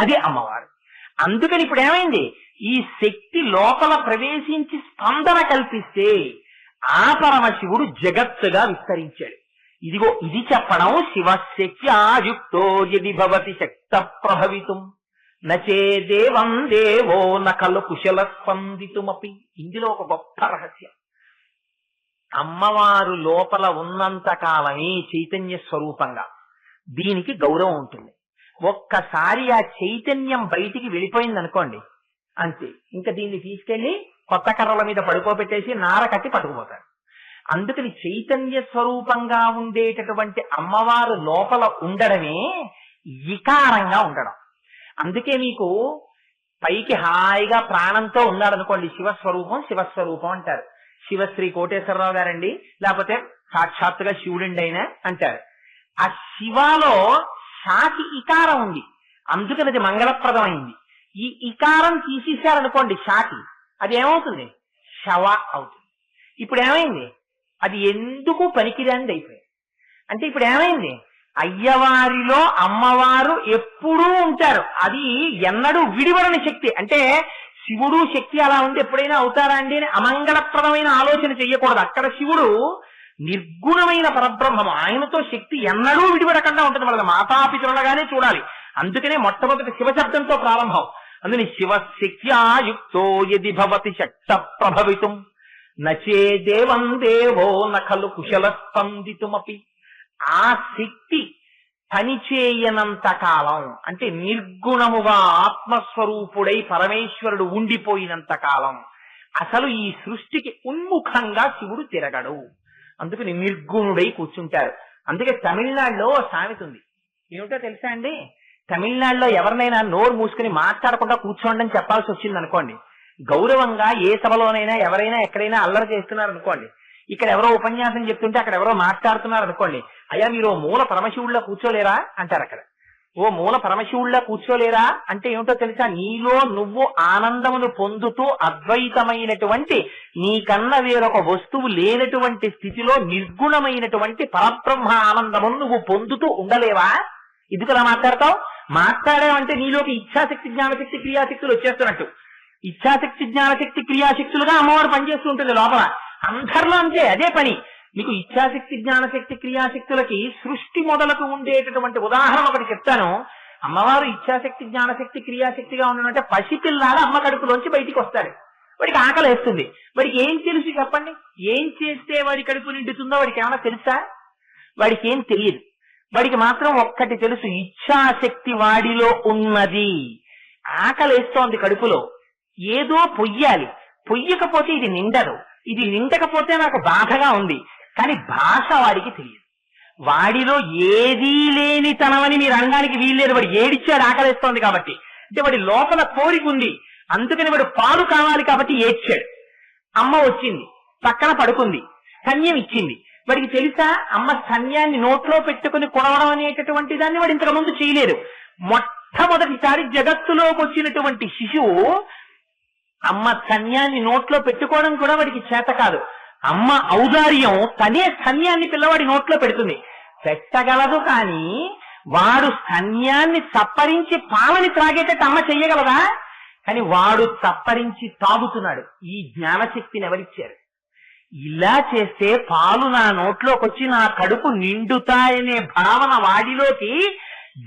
అది అమ్మవారు. అందుకని ఇప్పుడు ఏమైంది? ఈ శక్తి లోపల ప్రవేశించి స్పందన కల్పిస్తే ఆ పరమశివుడు జగత్తుగా విస్తరించాడు. ఇదిగో ఇది చెప్పడం శివశక్త్యాయుక్తో యది భవతి శక్త ప్రభవితం నచే దేవం దేవో నకలు కుశల స్పందితుమపి. ఇందులో ఒక గొప్ప రహస్యం. అమ్మవారు లోపల ఉన్నంత కాలమే చైతన్య స్వరూపంగా దీనికి గౌరవం ఉంటుంది. ఒక్కసారి ఆ చైతన్యం బయటికి వెళ్ళిపోయింది అనుకోండి, అంతే. ఇంకా దీన్ని తీసుకెళ్లి కొత్త కర్రల మీద పడుకోబెట్టేసి నార కట్టి పట్టుకుపోతారు. అందుకని చైతన్య స్వరూపంగా ఉండేటటువంటి అమ్మవారు లోపల ఉండడమే వికారంగా ఉండడం. అందుకే మీకు పైకి హాయిగా ప్రాణంతో ఉన్నాడు అనుకోండి, శివస్వరూపం శివస్వరూపం అంటారు. శివశ్రీ కోటేశ్వరరావు గారండి, లేకపోతే సాక్షాత్తుగా శివుడండి అయినా అంటారు. ఆ శివాలో షాకి ఇకారం ఉంది, అందుకని అది మంగళప్రదమైంది. ఈ ఇకారం తీసేశారనుకోండి షాకి, అది ఏమవుతుంది? శవ అవుతుంది. ఇప్పుడు ఏమైంది? అది ఎందుకు పనికిరానిది అయిపోయింది. అంటే ఇప్పుడు ఏమైంది? అయ్యవారిలో అమ్మవారు ఎప్పుడూ ఉంటారు. అది ఎన్నడూ విడివడని శక్తి. అంటే శివుడు శక్తి అలా ఉంటే ఎప్పుడైనా అవుతారా అండి అని అమంగళప్రదమైన ఆలోచన చెయ్యకూడదు. అక్కడ శివుడు నిర్గుణమైన పరబ్రహ్మము, ఆయనతో శక్తి ఎన్నడూ విడిపడకుండా ఉంటుంది. వాళ్ళ మాతాపితరులుగానే చూడాలి. అందుకనే మొట్టమొదటి శివశబ్దంతో ప్రారంభం. అందుని శివశక్త్యాయుక్తో యది భవతి శక్త ప్రభవితం నచే దేవం దేవో నఖలు కుశల స్పందితుమపి. ఆ శక్తి పనిచేయనంత కాలం, అంటే నిర్గుణముగా ఆత్మస్వరూపుడై పరమేశ్వరుడు ఉండిపోయినంత కాలం అసలు ఈ సృష్టికి ఉన్ముఖంగా శివుడు తిరగడు. అందుకని నిర్గుణుడై కూర్చుంటారు. అందుకే తమిళనాడులో సామెత ఉంది. ఏమిటో తెలుసా అండి? తమిళనాడులో ఎవరినైనా నోరు మూసుకుని మాట్లాడకుండా కూర్చోండి అని చెప్పాల్సి వచ్చింది అనుకోండి, గౌరవంగా ఏ సభలోనైనా ఎవరైనా ఎక్కడైనా అల్లరి చేస్తున్నారు అనుకోండి, ఇక్కడ ఎవరో ఉపన్యాసం చెప్తుంటే అక్కడ ఎవరో మాట్లాడుతున్నారు అనుకోండి, అయ్యా మీరు ఓ మూల పరమశివుడిలో కూర్చోలేరా అంటారు. అక్కడ ఓ మూల పరమశివుడిలో కూర్చోలేరా అంటే ఏమిటో తెలుసా? నీలో నువ్వు ఆనందమును పొందుతూ అద్వైతమైనటువంటి నీకన్నా వేరొక వస్తువు లేనటువంటి స్థితిలో నిర్గుణమైనటువంటి పరబ్రహ్మ ఆనందమును నువ్వు పొందుతూ ఉండలేవా? ఎందుకు అలా మాట్లాడతావు? మాట్లాడావంటే నీలోకి ఇచ్ఛాశక్తి జ్ఞానశక్తి క్రియాశక్తులు వచ్చేస్తున్నట్టు. ఇచ్ఛాశక్తి జ్ఞానశక్తి క్రియాశక్తులుగా అమ్మవారు పనిచేస్తూ ఉంటుంది లోపల. అందరిలో అంతే, అదే పని. మీకు ఇచ్ఛాశక్తి జ్ఞానశక్తి క్రియాశక్తులకి సృష్టి మొదలకు ఉండేటటువంటి ఉదాహరణ ఒకటి చెప్తాను. అమ్మవారు ఇచ్ఛాశక్తి జ్ఞానశక్తి క్రియాశక్తిగా ఉండడంటే పసిపిల్లాడు అమ్మ కడుపులోంచి బయటికి వస్తాడు. వాడికి ఆకలి వేస్తుంది. వాడికి ఏం తెలుసు చెప్పండి? ఏం చేస్తే వాడి కడుపు నిండుతుందో వాడికి ఏమైనా తెలుసా? వాడికి ఏం తెలియదు. వాడికి మాత్రం ఒక్కటి తెలుసు, ఇచ్ఛాశక్తి వాడిలో ఉన్నది. ఆకలి వేస్తోంది కడుపులో, ఏదో పొయ్యాలి, పొయ్యకపోతే ఇది నిండదు, ఇది నిండకపోతే నాకు బాధగా ఉంది. కానీ భాష వాడికి తెలియదు. వాడిలో ఏదీ లేని తనమని మీరు అనడానికి వీల్లేదు. వాడు ఏడిచ్చాడు ఆకలిస్తోంది కాబట్టి. అంటే వాడి లోపల కోరిక ఉంది, అందుకని వాడు పాలు కావాలి కాబట్టి ఏడ్చాడు. అమ్మ వచ్చింది, పక్కన పడుకుంది, స్తన్యం ఇచ్చింది. వాడికి తెలుసా అమ్మ స్తన్యాన్ని నోట్లో పెట్టుకుని కొడవడం అనేటటువంటి దాన్ని వాడు ఇంతకు ముందు చేయలేదు. మొట్టమొదటిసారి జగత్తులోకి వచ్చినటువంటి శిశువు అమ్మ స్తన్యాన్ని నోట్లో పెట్టుకోవడం కూడా వాడికి చేత కాదు. అమ్మ ఔదార్యం తనే స్తన్యాన్ని పిల్లవాడి నోట్లో పెడుతుంది, పెట్టగలదు. కానీ వాడు స్తన్యాన్ని చప్పరించి పాలని త్రాగేటట్టు అమ్మ చెయ్యగలదా? కానీ వాడు చప్పరించి తాగుతున్నాడు. ఈ జ్ఞానశక్తిని ఎవరిచ్చారు? ఇలా చేస్తే పాలు నా నోట్లోకి వచ్చి నా కడుపు నిండుతాయనే భావన వాడిలోకి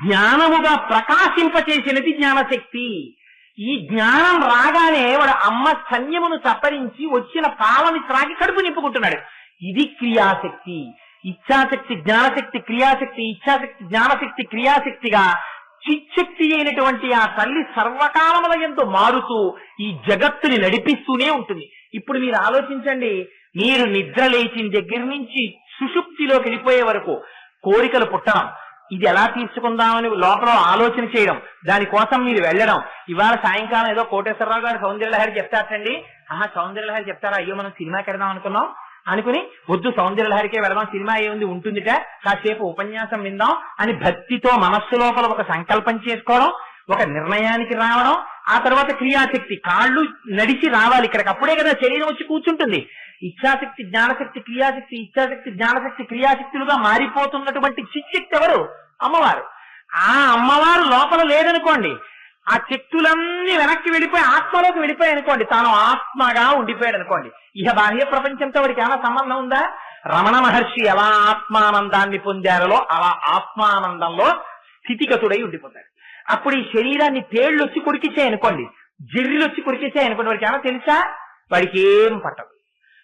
జ్ఞానముగా ప్రకాశింపచేసినది జ్ఞానశక్తి. ఈ జ్ఞానం రాగానే వాడు అమ్మ స్తన్యమును చప్పరించి వచ్చిన పాలని త్రాగి కడుపు నింపుకుంటున్నాడు. ఇది క్రియాశక్తి. ఇచ్ఛాశక్తి జ్ఞానశక్తి క్రియాశక్తి, ఇచ్ఛాశక్తి జ్ఞానశక్తి క్రియాశక్తిగా చిచ్చక్తి అయినటువంటి ఆ తల్లి సర్వకాలముల యందు మారుతూ ఈ జగత్తుని నడిపిస్తూనే ఉంటుంది. ఇప్పుడు మీరు ఆలోచించండి, మీరు నిద్ర లేచిన దగ్గర నుంచి సుషుప్తిలోకి వెళ్ళిపోయే వరకు కోరికలు పుట్టడం, ఇది ఎలా తీసుకుందామని లోపల ఆలోచన చేయడం, దానికోసం మీరు వెళ్ళడం. ఇవాళ సాయంకాలం ఏదో కోటేశ్వరరావు గారు సౌందర్యలహరి చెప్తారటండి. సౌందర్యలహరి చెప్తారా? అయ్యో మనం సినిమాకి వెళ్దాం అనుకున్నాం అనుకుని, వద్దు సౌందర్యలహరికే వెళదాం, సినిమా ఏముంది ఉంటుందిట, కాసేపు ఉపన్యాసం విందాం అని భక్తితో మనస్సు లోపల ఒక సంకల్పం చేసుకోవడం, ఒక నిర్ణయానికి రావడం, ఆ తర్వాత క్రియాశక్తి, కాళ్ళు నడిచి రావాలి ఇక్కడికి, అప్పుడే కదా శరీరం వచ్చి కూర్చుంటుంది. ఇచ్ఛాశక్తి జ్ఞానశక్తి క్రియాశక్తి, ఇచ్ఛాశక్తి జ్ఞానశక్తి క్రియాశక్తులుగా మారిపోతున్నటువంటి చిచ్చక్తి ఎవరు? అమ్మవారు. ఆ అమ్మవారు లోపల లేదనుకోండి, ఆ శక్తులన్నీ వెనక్కి వెళ్ళిపోయి ఆత్మలోకి వెళ్ళిపోయాయి అనుకోండి, తాను ఆత్మగా ఉండిపోయాడు అనుకోండి, ఇక బాహ్య ప్రపంచంతో వాడికి ఏమైనా సంబంధం ఉందా? రమణ మహర్షి ఎలా ఆత్మానందాన్ని పొందారో అలా ఆత్మానందంలో స్థితిగతుడై ఉండిపోతాడు. అప్పుడు ఈ శరీరాన్ని తేళ్లు వచ్చి కొరికిచ్చాయి అనుకోండి, జర్రిలు వచ్చి కొరికిచ్చాయి అనుకోండి, వాడికి ఏమైనా తెలుసా? వాడికి ఏం పట్టదు,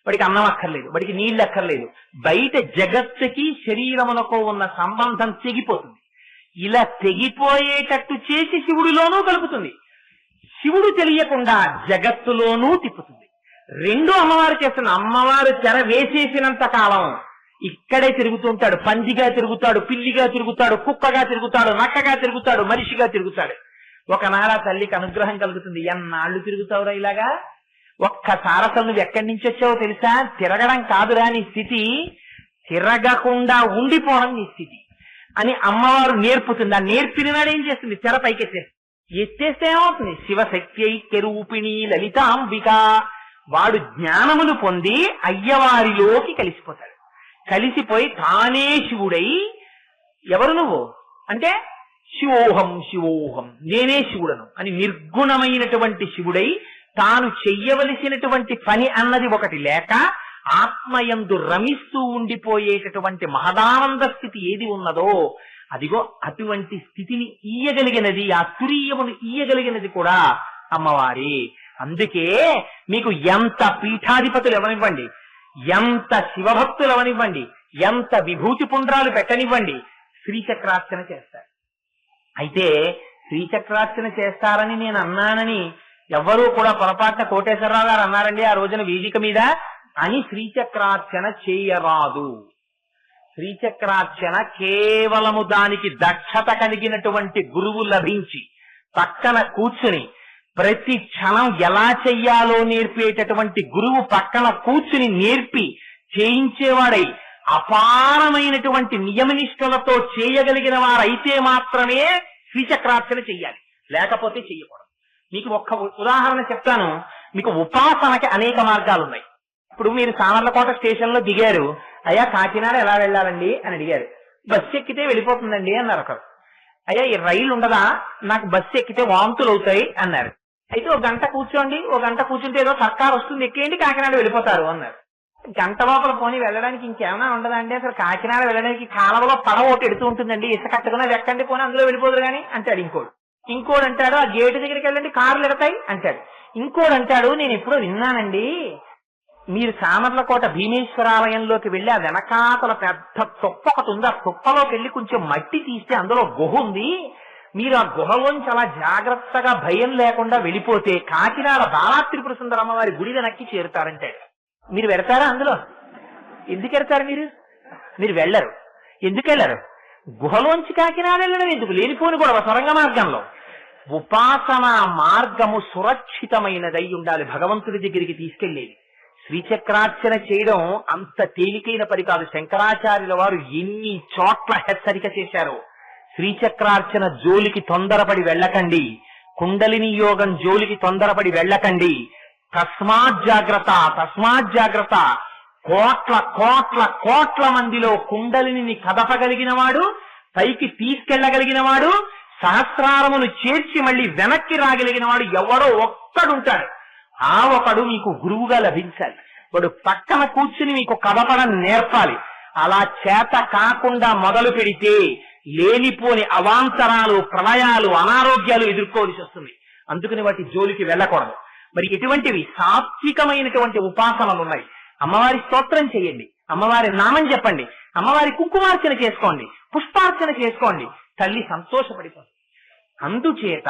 వాడికి అన్నం అక్కర్లేదు, వాడికి నీళ్ళు అక్కర్లేదు. బయట జగత్తుకి శరీరమునకు ఉన్న సంబంధం తెగిపోతుంది. ఇలా తెగిపోయేటట్టు చేసి శివుడిలోనూ కలుపుతుంది, శివుడు తెలియకుండా జగత్తులోనూ తిప్పుతుంది. రెండు అమ్మవారు చేస్తున్న. అమ్మవారు తెర వేసేసినంత కాలం ఇక్కడే తిరుగుతుంటాడు, పందిగా తిరుగుతాడు, పిల్లిగా తిరుగుతాడు, కుక్కగా తిరుగుతాడు, నక్కగా తిరుగుతాడు, మనిషిగా తిరుగుతాడు. ఒకనాడు ఆ తల్లికి అనుగ్రహం కలుగుతుంది. ఎన్నాళ్ళు తిరుగుతావురా ఇలాగా? ఒక్కసారి అసలు నువ్వు ఎక్కడి నుంచి వచ్చావో తెలుసా? తిరగడం కాదురా నీ స్థితి, తిరగకుండా ఉండిపోవడం నీ స్థితి అని అమ్మవారు నేర్పుతుంది. ఆ నేర్పిన నాడు ఏం చేస్తుంది? తెర పైకెత్తేస్తుంది. ఎత్తేస్తే ఏమవుతుంది? శివశక్తి ఐక్యరూపిణి లలితాంబిక. వాడు జ్ఞానమును పొంది అయ్యవారిలోకి కలిసిపోతాడు. కలిసిపోయి తానే శివుడై, ఎవరు నువ్వు అంటే శివోహం శివోహం, నేనే శివుడను అని నిర్గుణమైనటువంటి శివుడై తాను చెయ్యవలసినటువంటి పని అన్నది ఒకటి లేక ఆత్మయందు రమిస్తూ ఉండిపోయేటటువంటి మహదానంద స్థితి ఏది ఉన్నదో అదిగో అటువంటి స్థితిని ఇయ్యగలిగినది, ఆ తురీయమును ఇయ్యగలిగినది కూడా అమ్మవారి. అందుకే మీకు ఎంత పీఠాధిపతులు ఎవనివ్వండి, ఎంత శివభక్తులు ఎవనివ్వండి, ఎంత విభూతి పుండ్రాలు పెట్టనివ్వండి, శ్రీచక్రార్చన చేస్తారు. అయితే శ్రీచక్రార్చన చేస్తారని నేను అన్నానని ఎవ్వరూ కూడా పొరపాటున కోటేశ్వరరావు గారు అన్నారండి ఆ రోజున వేదిక మీద అని శ్రీచక్రార్చన చేయరాదు. శ్రీచక్రార్చన కేవలము దానికి దక్షత కలిగినటువంటి గురువు లభించి పక్కన కూర్చుని ప్రతి క్షణం ఎలా చెయ్యాలో నేర్పేటటువంటి గురువు పక్కన కూర్చుని నేర్పి చేయించేవాడై అపారమైనటువంటి నియమనిష్టలతో చేయగలిగిన వారైతే మాత్రమే శ్రీచక్రార్చన చెయ్యాలి, లేకపోతే చెయ్యకూడదు. మీకు ఒక్క ఉదాహరణ చెప్తాను. మీకు ఉపాసనకి అనేక మార్గాలు ఉన్నాయి. ఇప్పుడు మీరు సామర్లకోట స్టేషన్ లో దిగారు, అయ్యా కాకినాడ ఎలా వెళ్ళాలండి అని అడిగారు. బస్సు ఎక్కితే వెళ్ళిపోతుందండి అన్నారు ఒకరు. అయ్యా ఈ రైలు ఉండదా? నాకు బస్సు ఎక్కితే వాంతులు అవుతాయి అన్నారు. అయితే ఒక గంట కూర్చోండి, ఒక గంట కూర్చుంటే ఏదో సర్కార్ వస్తుంది, ఎక్కేయండి, కాకినాడ వెళ్ళిపోతారు అన్నారు. గంట లోపల పోనీ వెళ్ళడానికి ఇంకేమైనా ఉండదండి? అసలు కాకినాడ వెళ్ళడానికి కాలంలో పడవ ఒకటి ఎడుతూ ఉంటుందండి, ఇసుక కట్టుకున్నా ఎక్కండి పోనీ అందులో వెళ్ళిపోదురు కానీ అంటాడు. ఇంకోడు అంటాడు ఆ గేటు దగ్గరికి వెళ్ళండి కార్లు ఎడతాయి అంటాడు. ఇంకోడు అంటాడు నేను ఎప్పుడో విన్నానండి, మీరు సామర్లకోట భీమేశ్వరాలయంలోకి వెళ్ళి ఆ వెనకాతల పెద్ద తుప్ప ఒకటి ఉంది, ఆ తుప్పలోకి వెళ్ళి కొంచెం మట్టి తీస్తే అందులో గుహ ఉంది, మీరు ఆ గుహలోంచి అలా జాగ్రత్తగా భయం లేకుండా వెళ్ళిపోతే కాకినాడ బాలాత్రిపుర సుందర అమ్మవారి గుడి వెనక్కి చేరుతారంటే మీరు వెడతారా? అందులో ఎందుకు వెడతారు? మీరు వెళ్ళరు. ఎందుకు వెళ్ళరు? గుహలోంచి కాకినాడ వెళ్ళడం ఎందుకు? లేనిపోని కూడా సొరంగ మార్గంలో. ఉపాసన మార్గము సురక్షితమైనదై ఉండాలి, భగవంతుడి దగ్గరికి తీసుకెళ్లేది. శ్రీచక్రార్చన చేయడం అంత తేలికైన పని కాదు. శంకరాచార్యుల వారు ఎన్ని చోట్ల హెచ్చరిక చేశారో, శ్రీచక్రార్చన జోలికి తొందరపడి వెళ్ళకండి, కుండలిని యోగం జోలికి తొందరపడి వెళ్ళకండి, తస్మాత్ జాగ్రత్త, తస్మాత్ జాగ్రత్త. కోట్ల కోట్ల కోట్ల మందిలో కుండలిని కదపగలిగిన వాడు, పైకి తీసుకెళ్లగలిగిన వాడు, సహస్రారమును చేర్చి మళ్ళీ వెనక్కి రాగలిగిన వాడు ఎవడో ఒక్కడుంటాడు. ఆ ఒకడు మీకు గురువుగా లభించాలి. వాడు పక్కన కూర్చుని మీకు కదపడం నేర్పాలి. అలా చేత కాకుండా మొదలు పెడితే లేనిపోని అవాంతరాలు, ప్రళయాలు, అనారోగ్యాలు ఎదుర్కోవాల్సి వస్తుంది. అందుకని వాటి జోలికి వెళ్ళకూడదు. మరి ఎటువంటివి? సాత్వికమైనటువంటి ఉపాసనలు ఉన్నాయి. అమ్మవారి స్తోత్రం చేయండి, అమ్మవారి నామం చెప్పండి, అమ్మవారి కుంకుమార్చన చేసుకోండి, పుష్పార్చన చేసుకోండి, తల్లి సంతోషపడిపోతుంది. అందుచేత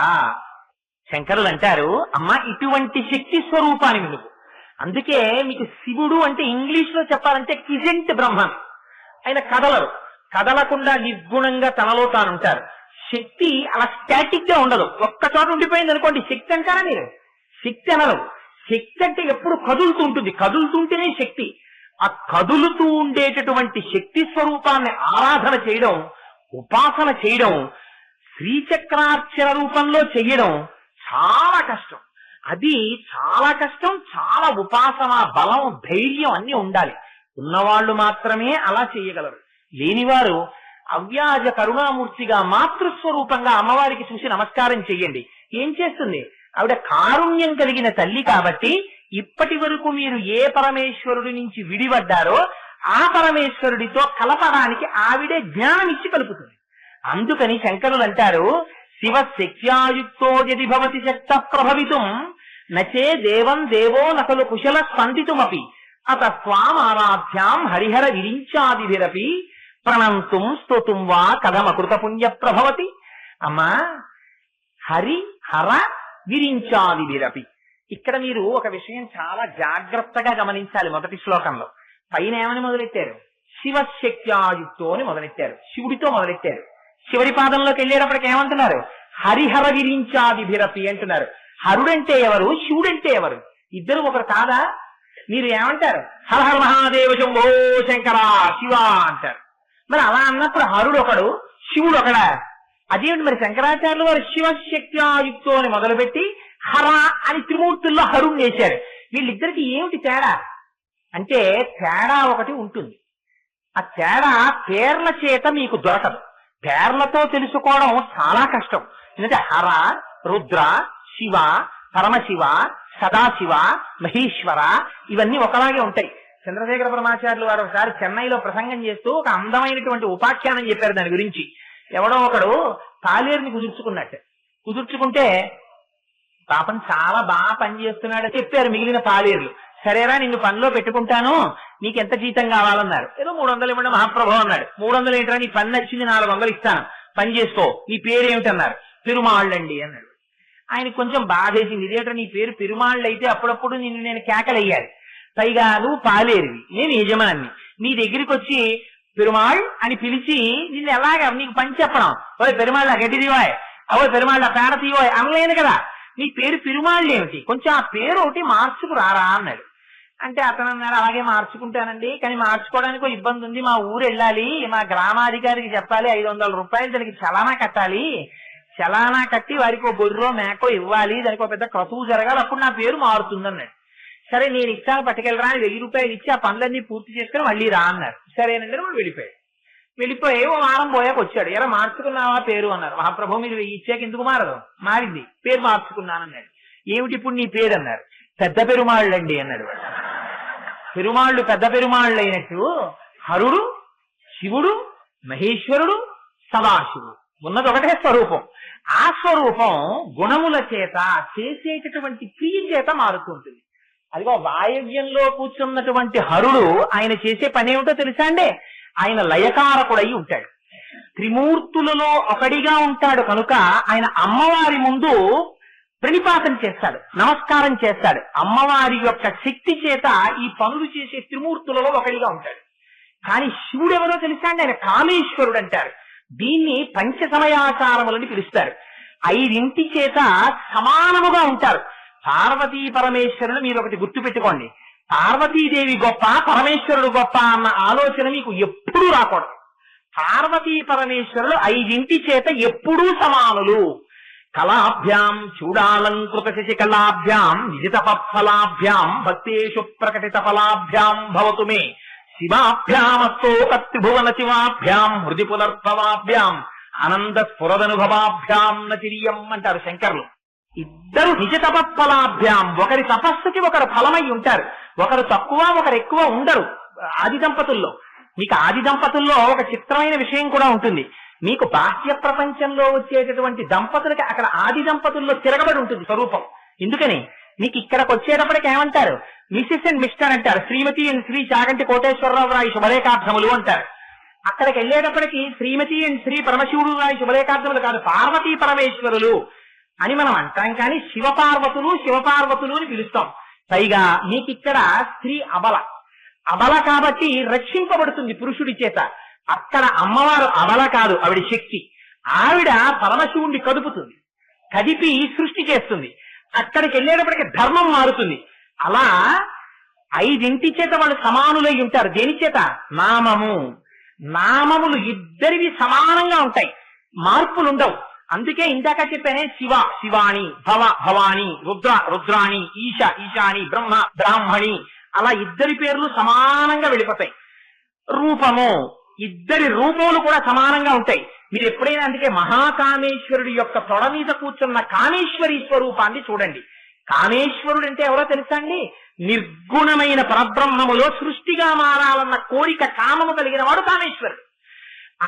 శంకరులు అంటారు, అమ్మ ఇటువంటి శక్తి స్వరూపాన్ని నువ్వు. అందుకే మీకు శివుడు అంటే ఇంగ్లీష్ లో చెప్పాలంటే కిజెంట్ బ్రహ్మన్. ఆయన కదలకుండా నిర్గుణంగా తనలో తానుంటారు. శక్తి అలా స్టాటిక్ గా ఉండదు, ఒక్క చోట ఉండిపోయింది అనుకోండి శక్తి అంటారా మీరు? శక్తి అనరు. శక్తి అంటే ఎప్పుడు కదులుతూ ఉంటుంది, కదులుతుంటేనే శక్తి. ఆ కదులుతూ ఉండేటటువంటి శక్తి స్వరూపాన్ని ఆరాధన చేయడం, ఉపాసన చేయడం, శ్రీచక్రాక్షర రూపంలో చెయ్యడం చాలా కష్టం. అది చాలా కష్టం. చాలా ఉపాసన బలం, ధైర్యం అన్ని ఉండాలి. ఉన్నవాళ్లు మాత్రమే అలా చేయగలరు. లేనివారు అవ్యాజ కరుణామూర్తిగా మాతృస్వరూపంగా అమ్మవారికి చూసి నమస్కారం చెయ్యండి. ఏం చేస్తుంది? ఆవిడ కారుణ్యం కలిగిన తల్లి కాబట్టి ఇప్పటి వరకు మీరు ఏ పరమేశ్వరుడి నుంచి విడిపడ్డారో ఆ పరమేశ్వరుడితో కలపడానికి ఆవిడే జ్ఞానం ఇచ్చి కలుపుతుంది. అందుకని శంకరులు అంటారు, శివ శక్త్యాయుక్తో యది భవతి శక్త ప్రభవితుం నచే దేవం దేవో నకలు కుశల స్పందితుమపి అత స్వామారాధ్యాం హరిహర విరించాదిభిరపి ప్రణంతుం స్తుతుం వా కథమకృత పుణ్య ప్రభవతి. అమ్మా, హరి హర విరించాదిభిరపి. ఇక్కడ మీరు ఒక విషయం చాలా జాగ్రత్తగా గమనించాలి. మొదటి శ్లోకంలో పైన ఏమని మొదలెట్టారు? శివశక్త్యాయుక్తో అని మొదలెట్టారు, శివుడితో మొదలెట్టారు. చివరి పాదంలోకి వెళ్ళేటప్పటికి ఏమంటున్నారు? హరిహర విరించాదిభిరపి అంటున్నారు. హరుడంటే ఎవరు, శివుడంటే ఎవరు? ఇద్దరు ఒకరు కాదా? మీరు ఏమంటారు? హర హర మహాదేవ శంభో శంకర శివ అంటారు. మరి అలా అన్నప్పుడు హరుడు ఒకడు, శివుడు ఒకడా? అదేమిటి మరి? శంకరాచార్యులు వారు శివశక్త్యాయుక్తో అని మొదలుపెట్టి హర అని త్రిమూర్తుల్లో హరుణ్ వేశారు. వీళ్ళిద్దరికి ఏమిటి తేడా అంటే, తేడా ఒకటి ఉంటుంది. ఆ తేడా పేర్ల చేత మీకు దొరకదు. పేర్లతో తెలుసుకోవడం చాలా కష్టం. ఎందుకంటే హర, రుద్ర, శివ, పరమశివ, సదాశివ, మహేశ్వర ఇవన్నీ ఒకలాగే ఉంటాయి. చంద్రశేఖర పరమాచార్యులు వారు ఒకసారి చెన్నైలో ప్రసంగం చేస్తూ ఒక అందమైనటువంటి ఉపాఖ్యానం చెప్పారు దాని గురించి. ఎవడో ఒకడు తాలేరుని కుదుర్చుకుంటే పాపం చాలా బాగా పనిచేస్తున్నాడని చెప్పారు మిగిలిన తాలేరులు. సరేరా, నిన్ను పనిలో పెట్టుకుంటాను, నీకెంత జీతం కావాలన్నారు. ఏదో 300 ఇవ్వండి మహాప్రభు అన్నాడు. 300 ఏంటరా, నీ పని నచ్చింది, 400 ఇస్తాను, పని చేసుకో, నీ పేరేమిటన్నారు. పెరుమాళ్ళండి అన్నాడు. ఆయనకు కొంచెం బాధేసింది. ఇదేంటో నీ పేరు పెరుమాళ్ళు అయితే అప్పుడప్పుడు నిన్ను నేను కేకలయ్యాలి, పైగా నువ్వు పాలేరువి, నేను యజమాన్ని, నీ దగ్గరికి వచ్చి పెరుమాళ్ అని పిలిచి నిన్ను ఎలాగా నీకు పని చెప్పడం, ఓ పెరుమాళ్ళ గడ్డిదివాయ్, అవో పెరుమాళ్ళ పేడ తీయోయ్ అనలేను కదా, నీ పేరు పెరుమాళ్ళు ఏమిటి, కొంచెం ఆ పేరు ఒకటి మార్చుకు రారా అన్నాడు. అంటే అతను అన్నాడు, అలాగే మార్చుకుంటానండి, కానీ మార్చుకోవడానికి ఒక ఇబ్బంది ఉంది, మా ఊరు వెళ్ళాలి, మా గ్రామాధికారికి చెప్పాలి, 500 రూపాయలు దానికి చలానా కట్టాలి, చలానా కట్టి వారికి ఒక గొర్రెో మేకో ఇవ్వాలి, దానికి ఒక పెద్ద క్రతువు జరగాలి, అప్పుడు నా పేరు మారుతుంది అన్నాడు. సరే నేను ఇచ్చాను పట్టుకెళ్ళరా అని 1000 రూపాయలు ఇచ్చి ఆ పనులన్నీ పూర్తి చేసుకుని మళ్ళీ రా అన్నారు. సరేనండి వాడు వెళ్ళిపోయి ఓ వారం పోయాక వచ్చాడు. ఎలా మార్చుకున్నావా పేరు అన్నారు. మహాప్రభు మీరు ఇచ్చాక ఎందుకు మారదు? మారింది, పేరు మార్చుకున్నానన్నాడు. ఏమిటి ఇప్పుడు నీ పేరు అన్నారు. పెద్ద పెరుమాళ్ళండి అన్నాడు. పెరుమాళ్ళు పెద్ద పెరుమాళ్ళు అయినట్టు హరుడు, శివుడు, మహేశ్వరుడు, సదాశివుడు ఉన్నది ఒకటే స్వరూపం. ఆ స్వరూపం గుణముల చేత చేసేటటువంటి క్రియ చేత మారుతూ ఉంటుంది. అదిగో వాయవ్యంలో కూర్చున్నటువంటి హరుడు ఆయన చేసే పని ఏమిటో తెలుసా అండి? ఆయన లయకారకుడై ఉంటాడు, త్రిమూర్తులలో ఒకడిగా ఉంటాడు కనుక ఆయన అమ్మవారి ముందు ప్రణిపాతం చేస్తాడు, నమస్కారం చేస్తాడు. అమ్మవారి యొక్క శక్తి చేత ఈ పనులు చేసే త్రిమూర్తులలో ఒకడిగా ఉంటాడు. కానీ శివుడు ఎవరో తెలుసా అండి? ఆయన కామేశ్వరుడు అంటారు. దీన్ని పంచసమయాచారములని పిలుస్తారు. 5 చేత సమానముగా ఉంటారు. పార్వతీ పరమేశ్వరుడు మీరు ఒకటి గుర్తు పెట్టుకోండి. పార్వతీదేవి గొప్ప, పరమేశ్వరుడు గొప్ప అన్న ఆలోచన మీకు ఎప్పుడూ రాకూడదు. పార్వతీ పరమేశ్వరులు 5 చేత ఎప్పుడూ సమానులు. కళాభ్యాం చూడాలంకృత శశికళాభ్యాం నిజితపఫలాభ్యాం భక్తేషు ప్రకటిత ఫలాభ్యాం భవతు మే శివాభ్యామస్తో కత్రిభువన శివాభ్యాం హృది పునర్భవాభ్యాం ఆనంద స్ఫురదనుభవాభ్యాం నతిరియం అంటారు శంకర్లు. ఇద్దరు నిజ తపఫలాభ్యాం, ఒకరి తపస్సుకి ఒకరు ఫలమై ఉంటారు. ఒకరు తక్కువ ఒకరు ఎక్కువ ఉండరు ఆది దంపతుల్లో. మీకు ఆది దంపతుల్లో ఒక చిత్రమైన విషయం కూడా ఉంటుంది. మీకు బాహ్య ప్రపంచంలో వచ్చేటటువంటి దంపతులకి అక్కడ ఆది దంపతుల్లో తిరగబడి ఉంటుంది స్వరూపం. ఎందుకని మీకు ఇక్కడికి వచ్చేటప్పటికి ఏమంటారు? మిసెస్ అండ్ మిస్టర్ అంటారు. శ్రీమతి అండ్ శ్రీ చాగంటి కోటేశ్వరరావు రాయి శుభరేఖార్థములు అంటారు. అక్కడికి వెళ్ళేటప్పటికి శ్రీమతి అండ్ శ్రీ పరమశివుడు గారి శుభలేఖార్థములు కాదు, పార్వతీ పరమేశ్వరులు అని మనం అంటాం. కానీ శివపార్వతులు శివపార్వతులు అని పిలుస్తాం. పైగా మీకు ఇక్కడ స్త్రీ అబల, అబల కాబట్టి రక్షింపబడుతుంది పురుషుడి చేత. అక్కడ అమ్మవారు అబల కాదు, ఆవిడ శక్తి. ఆవిడ పరమశివుణ్ణి కదుపుతుంది, కదిపి సృష్టి చేస్తుంది. అక్కడికి వెళ్ళేటప్పటికి ధర్మం మారుతుంది. అలా 5 చేత వాళ్ళు సమానులై ఉంటారు. దేని చేత? నామము. నామములు ఇద్దరివి సమానంగా ఉంటాయి, మార్పులు ఉండవు. అందుకే ఇందాక చెప్పానే శివ శివాణి, భవ భవాని, రుద్ర రుద్రాణి, ఈశ ఈశాని, బ్రహ్మ బ్రాహ్మణి, అలా ఇద్దరి పేర్లు సమానంగా వెళ్ళిపోతాయి. రూపము, ఇద్దరి రూపములు కూడా సమానంగా ఉంటాయి. మీరు ఎప్పుడైనా అందుకే మహాకామేశ్వరుడి యొక్క తొడ మీద కూర్చున్న కామేశ్వరి స్వరూపాన్ని చూడండి. కామేశ్వరుడు అంటే ఎవరో తెలుసా అండి? నిర్గుణమైన పరబ్రహ్మములో సృష్టిగా మారాలన్న కోరిక, కామము కలిగిన వాడు కామేశ్వరుడు.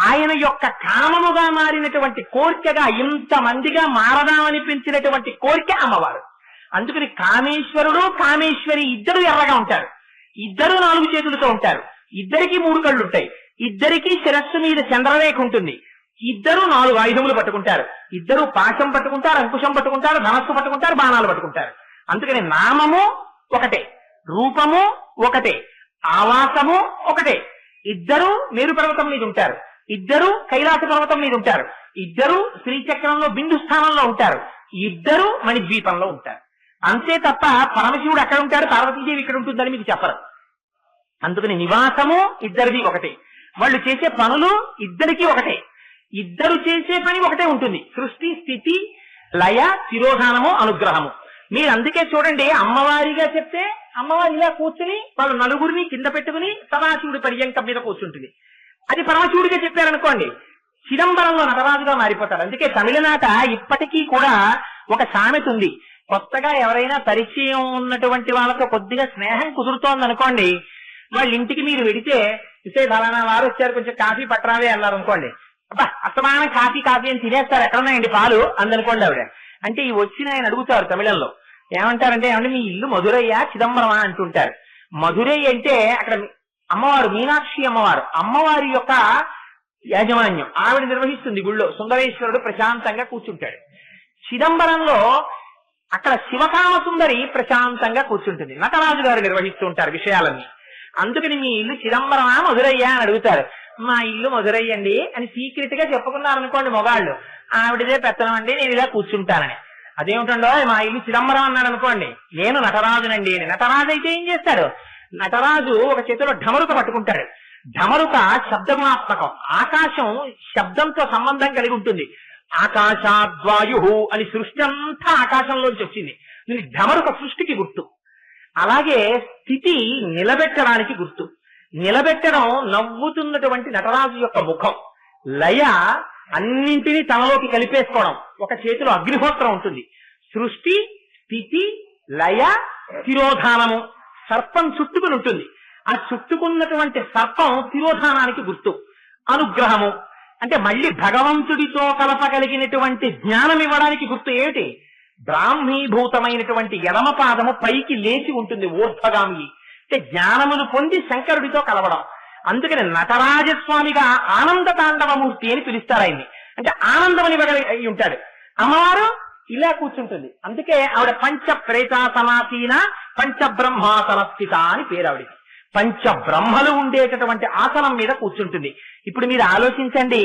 ఆయన యొక్క కామముగా మారినటువంటి కోరికగా ఇంతమందిగా మారదామనిపించినటువంటి కోరిక అమ్మవారు. అందుకని కామేశ్వరుడు కామేశ్వరి ఇద్దరు ఎర్రగా ఉంటారు, ఇద్దరు 4 చేతులతో ఉంటారు, ఇద్దరికి 3 కళ్ళు ఉంటాయి, ఇద్దరికి శిరస్సు మీద చంద్రరేఖ ఉంటుంది, ఇద్దరు 4 ఆయుధములు పట్టుకుంటారు, ఇద్దరు పాశం పట్టుకుంటారు, అంకుశం పట్టుకుంటారు, ధనస్సు పట్టుకుంటారు, బాణాలు పట్టుకుంటారు. అందుకని నామము ఒకటే, రూపము ఒకటే, ఆవాసము ఒకటే. ఇద్దరు మేరు పర్వతం మీద ఉంటారు, ఇద్దరు కైలాస పర్వతం మీద ఉంటారు, ఇద్దరు శ్రీచక్రంలో బిందు స్థానంలో ఉంటారు, ఇద్దరు మణిద్వీపంలో ఉంటారు. అంతే తప్ప పరమశివుడు అక్కడ ఉంటాడు, పార్వతీదేవి ఇక్కడ ఉంటుందని మీకు చెప్పరు. అందుకని నివాసము ఇద్దరిది ఒకటే, వాళ్ళు చేసే పనులు ఇద్దరికీ ఒకటే, ఇద్దరు చేసే పని ఒకటే ఉంటుంది. సృష్టి స్థితి లయ తిరోధానము అనుగ్రహము. మీరు అందుకే చూడండి, అమ్మవారిగా చెప్తే అమ్మవారి ఇలా కూర్చుని వాళ్ళు 4 కింద పెట్టుకుని సదాశివుడి పర్యంకం మీద కూర్చుంటుంది. అది పరమశివుడిగా చెప్పారనుకోండి, చిదంబరంలో నటరాజుగా మారిపోతారు. అందుకే తమిళనాట ఇప్పటికీ కూడా ఒక సామెత ఉంది. కొత్తగా ఎవరైనా పరిచయం ఉన్నటువంటి వాళ్ళతో కొద్దిగా స్నేహం కుదురుతోంది అనుకోండి, వాళ్ళ ఇంటికి మీరు వెడితే ఇసే ఫలానా వారు వచ్చారు, కొంచెం కాఫీ పట్టరావే అన్నారు అనుకోండి, అబ్బా అస్తమానం కాఫీ కాఫీ అని తినేస్తారు, ఎక్కడున్నాయండి పాలు అందనుకోండి ఆవిడ. అంటే ఈ వచ్చిన ఆయన అడుగుతారు తమిళంలో, ఏమంటారంటే ఏమంటే మీ ఇల్లు మధురయ్య చిదంబరమా అంటుంటారు. మధురై అంటే అక్కడ అమ్మవారు మీనాక్షి అమ్మవారు, అమ్మవారి యొక్క యాజమాన్యం ఆవిడ నిర్వహిస్తుంది. గుళ్ళో సుందరేశ్వరుడు ప్రశాంతంగా కూర్చుంటాడు. చిదంబరంలో అక్కడ శివకామ సుందరి ప్రశాంతంగా కూర్చుంటుంది, నటరాజు గారు నిర్వహిస్తూ ఉంటారు విషయాలన్నీ. అందుకని మీ ఇల్లు చిదంబరమా మధురయ్య అని అడుగుతారు. మా ఇల్లు మధురయ్యండి అని సీక్రెట్ గా చెప్పుకున్నారనుకోండి మొగాళ్ళు, ఆవిడదే పెత్తనం అండి నేను ఇలా కూర్చుంటానని. అదేమిటండో మా ఇల్లు చిదంబరం అన్నాడు అనుకోండి, నేను నటరాజునండి అని. నటరాజు అయితే ఏం చేస్తాడు? నటరాజు ఒక చేతిలో ఢమరుక పట్టుకుంటాడు. ఢమరుక శబ్దగుణాత్మకం, ఆకాశం శబ్దంతో సంబంధం కలిగి ఉంటుంది. ఆకాశాద్వాయు అని సృష్టి అంతా ఆకాశంలోంచి వచ్చింది. ఢమరుక సృష్టికి గుర్తు. అలాగే స్థితి నిలబెట్టడానికి గుర్తు. నిలబెట్టడం నవ్వుతున్నటువంటి నటరాజు యొక్క ముఖం. లయ అన్నింటినీ తనలోకి కలిపేసుకోవడం. ఒక చేతిలో అగ్నిహోత్రం ఉంటుంది. సృష్టి స్థితి లయ తిరోధానము. సర్పం చుట్టుకుని ఉంటుంది, ఆ చుట్టుకున్నటువంటి సర్పం తిరోధానానికి గుర్తు. అనుగ్రహము అంటే మళ్ళీ భగవంతుడితో కలపగలిగినటువంటి జ్ఞానం ఇవ్వడానికి గుర్తు ఏమిటి? బ్రాహ్మీభూతమైనటువంటి ఎడమ పాదము పైకి లేచి ఉంటుంది, ఊర్ధ్వగామి. అంటే జ్ఞానమును పొంది శంకరుడితో కలవడం. అందుకని నటరాజస్వామిగా ఆనంద తాండవమూర్తి అని పిలుస్తారు ఆయన్ని. అంటే ఆనందమని అయి ఉంటాడు. అమ్మవారు ఇలా కూర్చుంటుంది. అందుకే ఆవిడ పంచ ప్రేతాసనాసీన పంచబ్రహ్మాసన స్థిత అని పేరు ఆవిడికి. పంచబ్రహ్మలు ఉండేటటువంటి ఆసనం మీద కూర్చుంటుంది. ఇప్పుడు మీరు ఆలోచించండి,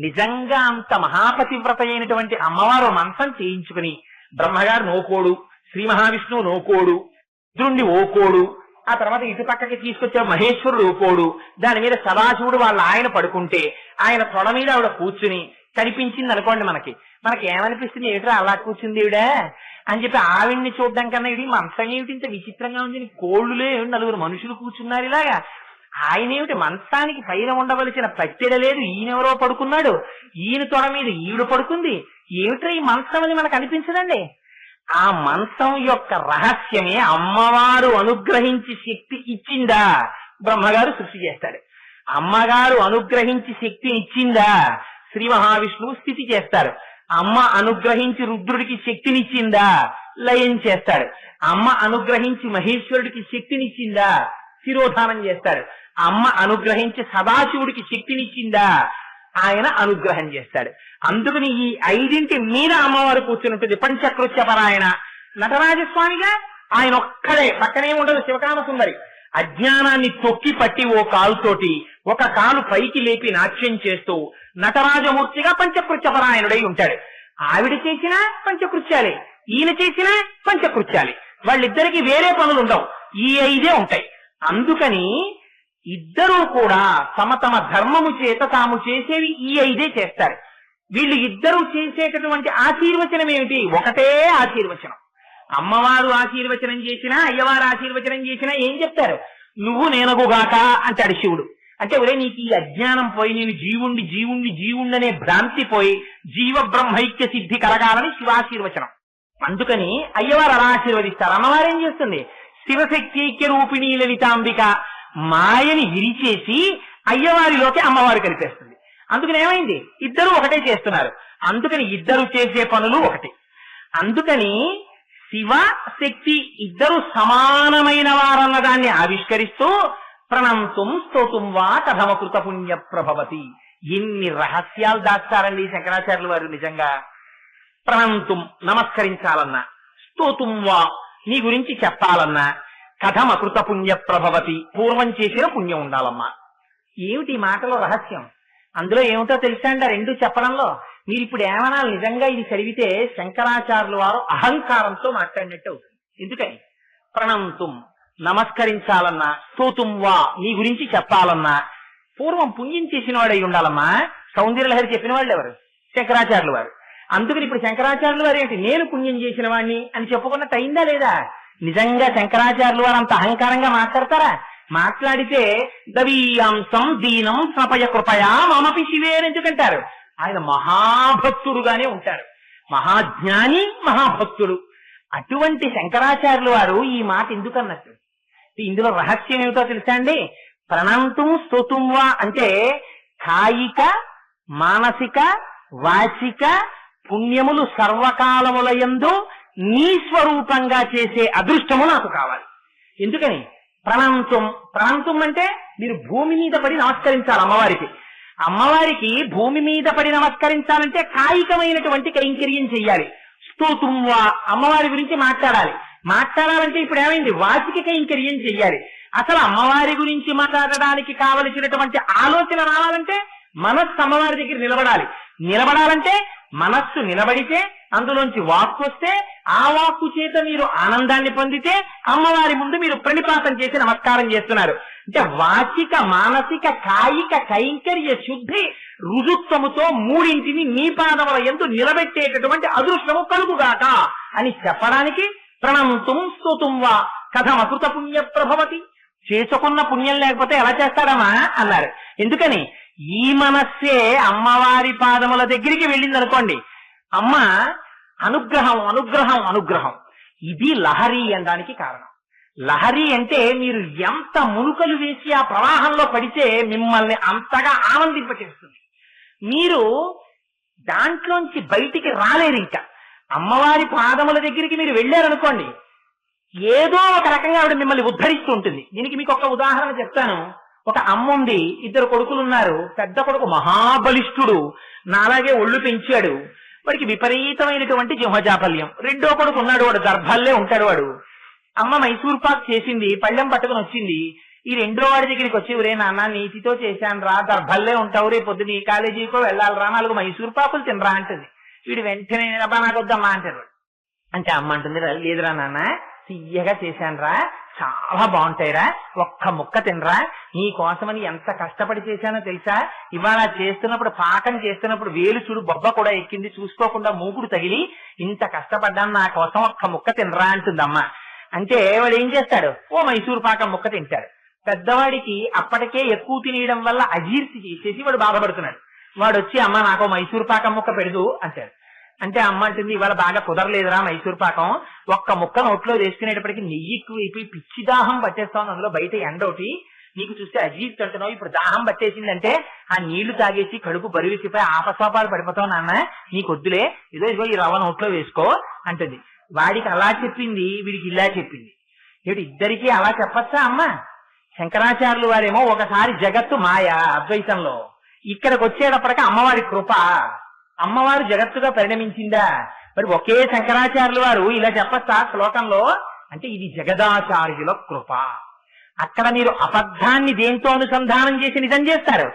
నిజంగా అంత మహాపతివ్రత అయినటువంటి అమ్మవారు మంచం చేయించుకుని బ్రహ్మగారు నోకోడు, శ్రీ మహావిష్ణువు నోకోడు, రుద్రుణ్ణి ఓకోడు, ఆ తర్వాత ఇటు పక్కకి తీసుకొచ్చే మహేశ్వరుడు ఓకోడు, దాని మీద సదాశివుడు వాళ్ళ ఆయన పడుకుంటే ఆయన తొడ మీద ఆవిడ కూర్చుని కనిపించింది అనుకోండి, మనకి ఏమనిపిస్తుంది? ఏమిట్రా అలా కూర్చుంది ఈవిడ అని చెప్పి ఆవిడ్ని చూడడం కన్నా ఇది మంచం ఏమిటి ఇంత విచిత్రంగా ఉంది, కోళ్లులే 4 మనుషులు కూర్చున్నారు ఇలాగా, ఆయన ఏమిటి మంచానికి పైన ఉండవలసిన పట్టెడ లేదు, ఈయనెవరో పడుకున్నాడు, ఈయన తొడ మీద ఈవిడ పడుకుంది, ఏమిట్రా ఈ మంచం అని మనకు అనిపించదండి. ఆ మంచం యొక్క రహస్యమే అమ్మవారు అనుగ్రహించి శక్తి ఇచ్చిందా బ్రహ్మగారు సృష్టి చేస్తాడు, అమ్మగారు అనుగ్రహించి శక్తిని ఇచ్చిందా శ్రీ మహావిష్ణువు స్థితి చేస్తారు, అమ్మ అనుగ్రహించి రుద్రుడికి శక్తినిచ్చిందా లయం చేస్తాడు, అమ్మ అనుగ్రహించి మహేశ్వరుడికి శక్తినిచ్చిందా శిరోధానం చేస్తాడు. అమ్మ అనుగ్రహించి సదాశివుడికి శక్తినిచ్చిందా, ఆయన అనుగ్రహం చేస్తాడు. అందుకని ఈ 5 మీద అమ్మవారు కూర్చుని ఉంటుంది. పంచకృత్య పరాయణ నటరాజస్వామిగా ఆయన ఒక్కడే, పక్కనే ఉండదు శివకామ సుందరి. అజ్ఞానాన్ని తొక్కి పట్టి ఓ కాలుతోటి ఒక కాలు పైకి లేపి నాట్యం చేస్తూ నటరాజమూర్తిగా పంచకృత్యపరాయణుడై ఉంటాడు. ఆవిడ చేసిన పంచకృత్యాలే, ఈయన చేసిన పంచకృత్యాలే. వాళ్ళిద్దరికి వేరే పనులు ఉండవు, ఈ 5 ఉంటాయి. అందుకని ఇద్దరూ కూడా తమ తమ ధర్మము చేత తాము చేసేవి ఈ 5 చేస్తారు. వీళ్ళు ఇద్దరూ చేసేటటువంటి ఆశీర్వచనం ఏమిటి? ఒకటే ఆశీర్వచనం. అమ్మవారు ఆశీర్వచనం చేసినా, అయ్యవారు ఆశీర్వచనం చేసినా ఏం చెప్తారు? నువ్వు నేనగుగాక అంటాడు శివుడు. అంటే ఒరే, నీకు ఈ అజ్ఞానం పోయి నేను జీవుండి జీవుండి జీవుండనే భ్రాంతి పోయి జీవ బ్రహ్మైక్య సిద్ధి కలగాలని శివాశీర్వచనం. అందుకని అయ్యవారు అలా ఆశీర్వదిస్తారు. అమ్మవారు ఏం చేస్తుంది? శివశక్తి రూపిణీ లలితాంబిక మాయని విరిచేసి అయ్యవారిలోకి అమ్మవారు కలిపేస్తుంది. అందుకని ఏమైంది? ఇద్దరు ఒకటే చేస్తున్నారు. అందుకని ఇద్దరు చేసే పనులు ఒకటి. అందుకని శివ శక్తి ఇద్దరు సమానమైన వారన్న దాన్ని ఆవిష్కరిస్తూ ప్రణంతుం స్తోతుం వా కథమకృత పుణ్య ప్రభవతి. ఎన్ని రహస్యాలు దాస్తారండి శంకరాచార్యుల వారు. నిజంగా ప్రణంతుం నమస్కరించాలన్నా, స్తోతుం వా నీ గురించి చెప్పాలన్నా, కథమకృత పుణ్య ప్రభవతి పూర్వం చేసిన పుణ్యం ఉండాలమ్మా. ఏమిటి మాటలో రహస్యం? అందులో ఏమిటో తెలుసా అండి? 2 చెప్పడంలో మీరు ఇప్పుడు ఏమనాలి? నిజంగా ఇది చదివితే శంకరాచార్యుల వారు అహంకారంతో మాట్లాడినట్టు అవుతుంది. ఎందుకని? ప్రణంతుం నమస్కరించాలన్నా, స్తోతుం వా నీ గురించి చెప్పాలన్నా పూర్వం పుణ్యం చేసిన వాడై ఉండాలమ్మా. సౌందర్యలహరి చెప్పిన వాళ్ళు ఎవరు? శంకరాచార్యుల వారు. అందుకని ఇప్పుడు శంకరాచార్యుల వారు ఏంటి? నేను పుణ్యం చేసిన వాడిని అని చెప్పుకున్నట్టు అయిందా లేదా? నిజంగా శంకరాచార్యుల వారు అంత అహంకారంగా మాట్లాడతారా? మాట్లాడితే దవీయాంశం దీనం స్నపయ కృపయా మమపి శివేర్ ఎందుకంటారు? ఆయన మహాభక్తుడుగానే ఉంటారు, మహాజ్ఞాని, మహాభక్తుడు. అటువంటి శంకరాచార్యుల వారు ఈ మాట ఎందుకన్నట్టు? ఇందులో రహస్యం ఏమిటో తెలుసా అండి? ప్రణంతుం స్తోతుం వా అంటే కాయిక మానసిక వాచిక పుణ్యములు సర్వకాలములయందు నీ స్వరూపంగా చేసే అదృష్టము నాకు కావాలి. ఎందుకని? ప్రణంతుం, ప్రణంతుం అంటే మీరు భూమి మీద పడి నమస్కరించాలి అమ్మవారికి. అమ్మవారికి భూమి మీద పడి నమస్కరించాలంటే కాయికమైనటువంటి కైంకర్యం చెయ్యాలి. స్తోతుం వా అమ్మవారి గురించి మాట్లాడాలి. మాట్లాడాలంటే ఇప్పుడు ఏమైంది? వాచిక కైంకర్యం చెయ్యాలి. అసలు అమ్మవారి గురించి మాట్లాడడానికి కావలసినటువంటి ఆలోచన రావాలంటే మనస్సు అమ్మవారి దగ్గర నిలబడాలి. నిలబడాలంటే మనస్సు నిలబడితే అందులోంచి వాక్కు వస్తే ఆ వాక్కు చేత మీరు ఆనందాన్ని పొందితే అమ్మవారి ముందు మీరు ప్రణిపాతం చేసి నమస్కారం చేస్తున్నారు. అంటే వాచిక మానసిక కాయిక కైంకర్య శుద్ధి రుజుత్వముతో మూడింటిని నీ పాదముల యందు నిలబెట్టేటటువంటి అదృష్టము కలుగుగాక అని చెప్పడానికి ప్రణంతుం స్తోతుం వా కథమకృత పుణ్య ప్రభవతి. చేసుకున్న పుణ్యం లేకపోతే ఎలా చేస్తాడమ్మా అన్నారు. ఎందుకని? ఈ మనస్సే అమ్మవారి పాదముల దగ్గరికి వెళ్ళింది అనుకోండి, అమ్మ అనుగ్రహం అనుగ్రహం అనుగ్రహం, ఇది లహరి అనడానికి కారణం. లహరి అంటే మీరు ఎంత మునుకలు వేసి ఆ ప్రవాహంలో పడితే మిమ్మల్ని అంతగా ఆనందింపచేస్తుంది. మీరు దాంట్లోంచి బయటికి రాలేరు. ఇంకా అమ్మవారి పాదముల దగ్గరికి మీరు వెళ్ళారనుకోండి, ఏదో ఒక రకంగా ఆవిడ మిమ్మల్ని ఉద్ధరిస్తూ ఉంటుంది. దీనికి మీకు ఒక ఉదాహరణ చెప్తాను. ఒక అమ్మ ఉంది, 2 కొడుకులున్నారు. పెద్ద కొడుకు మహాబలిష్ఠుడు, నాలాగే ఒళ్ళు పెంచాడు, వాడికి విపరీతమైనటువంటి జిహ్వజాపల్యం. రెండో కొడుకు ఉన్నాడు, వాడు దర్భల్లే ఉంటాడు. వాడు అమ్మ మైసూర్ పాక్ చేసింది, పళ్ళెం పట్టుకుని వచ్చింది. ఈ రెండో వాడి దగ్గరికి వచ్చి, ఒరే నాన్న నీతితో చేశాను రా, దర్భల్లే ఉంటావు, రేపు పొద్దు నీ కాలేజీకో వెళ్ళాలరా, 4 మైసూర్ పాకులు తినరా అంటుంది. వీడు వెంటనే అబ్బా నాకొద్దమ్మా అంటారు. అంటే అమ్మ అంటుంది, లేదురా నాన్న తీయగా చేశానురా, చాలా బాగుంటాయిరా, ఒక్క ముక్క తినరా, నీ కోసమని ఎంత కష్టపడి చేశానో తెలుసా, ఇవాళ చేస్తున్నప్పుడు పాకం చేస్తున్నప్పుడు వేలు చూడు బొబ్బ కూడా ఎక్కింది, చూసుకోకుండా మూకుడు తగిలి ఇంత కష్టపడ్డాను, నా కోసం ఒక్క ముక్క తినరా అంటుందమ్మ. అంటే వాడు ఏం చేస్తాడు? ఓ మైసూర్ పాకం ముక్క తింటాడు. పెద్దవాడికి అప్పటికే ఎక్కువ తినేయడం వల్ల అజీర్తి చేసేసి వాడు బాధపడుతున్నాడు. వాడు వచ్చి అమ్మ నాకు మైసూర్ పాకం ముక్క పెడదు అంటాడు. అంటే అమ్మ అంటుంది, ఇవాళ బాగా కుదరలేదురా మైసూర్ పాకం, ఒక్క ముక్క నోట్లో వేసుకునేటప్పటికి నెయ్యి ఎక్కువైపోయి పిచ్చి దాహం పట్టేస్తావు, అందులో బయట ఎండోటి నీకు చూస్తే అజీర్తి అంటున్నావు, ఇప్పుడు దాహం పట్టేసిందంటే ఆ నీళ్లు తాగేసి కడుపు బరువెక్కిపోయి ఆపసోపాలు పడిపోతావు నాన్న, నీకు వద్దులే, ఇదిగో ఈ రవ్వ నోట్లో వేసుకో అంటుంది. వాడికి అలా చెప్పింది, వీడికి ఇలా చెప్పింది. ఏమిటి ఇద్దరికీ అలా చెప్పచ్చా అమ్మ? శంకరాచార్యులు వారేమో ఒకసారి జగత్తు మాయ అద్వైతంలో, ఇక్కడికి వచ్చేటప్పటికి అమ్మవారి కృప, అమ్మవారు జగత్తుగా పరిణమించిందా? మరి ఒకే శంకరాచార్యులు వారు ఇలా చెప్పచ్చా శ్లోకంలో? అంటే ఇది జగదాచార్యుల కృప. అక్కడ మీరు అబద్ధాన్ని దేంతో అనుసంధానం చేసి నిజం చేస్తారు.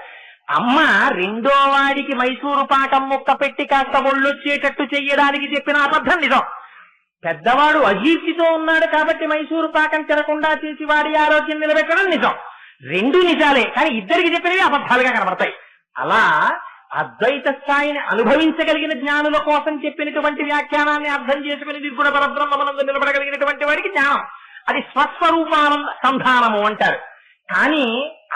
అమ్మ రెండో వాడికి మైసూరు పాకం ముక్క పెట్టి కాస్త ఒళ్ళొచ్చేటట్టు చెయ్యడానికి చెప్పిన అబద్ధం నిజం. పెద్దవాడు అజీర్తితో ఉన్నాడు కాబట్టి మైసూరు పాకం తినకుండా చేసి వాడి ఆరోగ్యం నిలబెట్టడం నిజం. రెండు నిజాలే, కానీ ఇద్దరికి చెప్పినవి అబద్ధాలుగా కనబడతాయి. అలా అద్వైత స్థాయిని అనుభవించగలిగిన జ్ఞానుల కోసం చెప్పినటువంటి వ్యాఖ్యానాన్ని అర్థం చేసుకుని నిర్గుణ పరబ్రహ్మనందు నిలబడగలిగినటువంటి వాడికి జ్ఞానం, అది స్వస్వరూపానంద సంధానము అంటారు. కానీ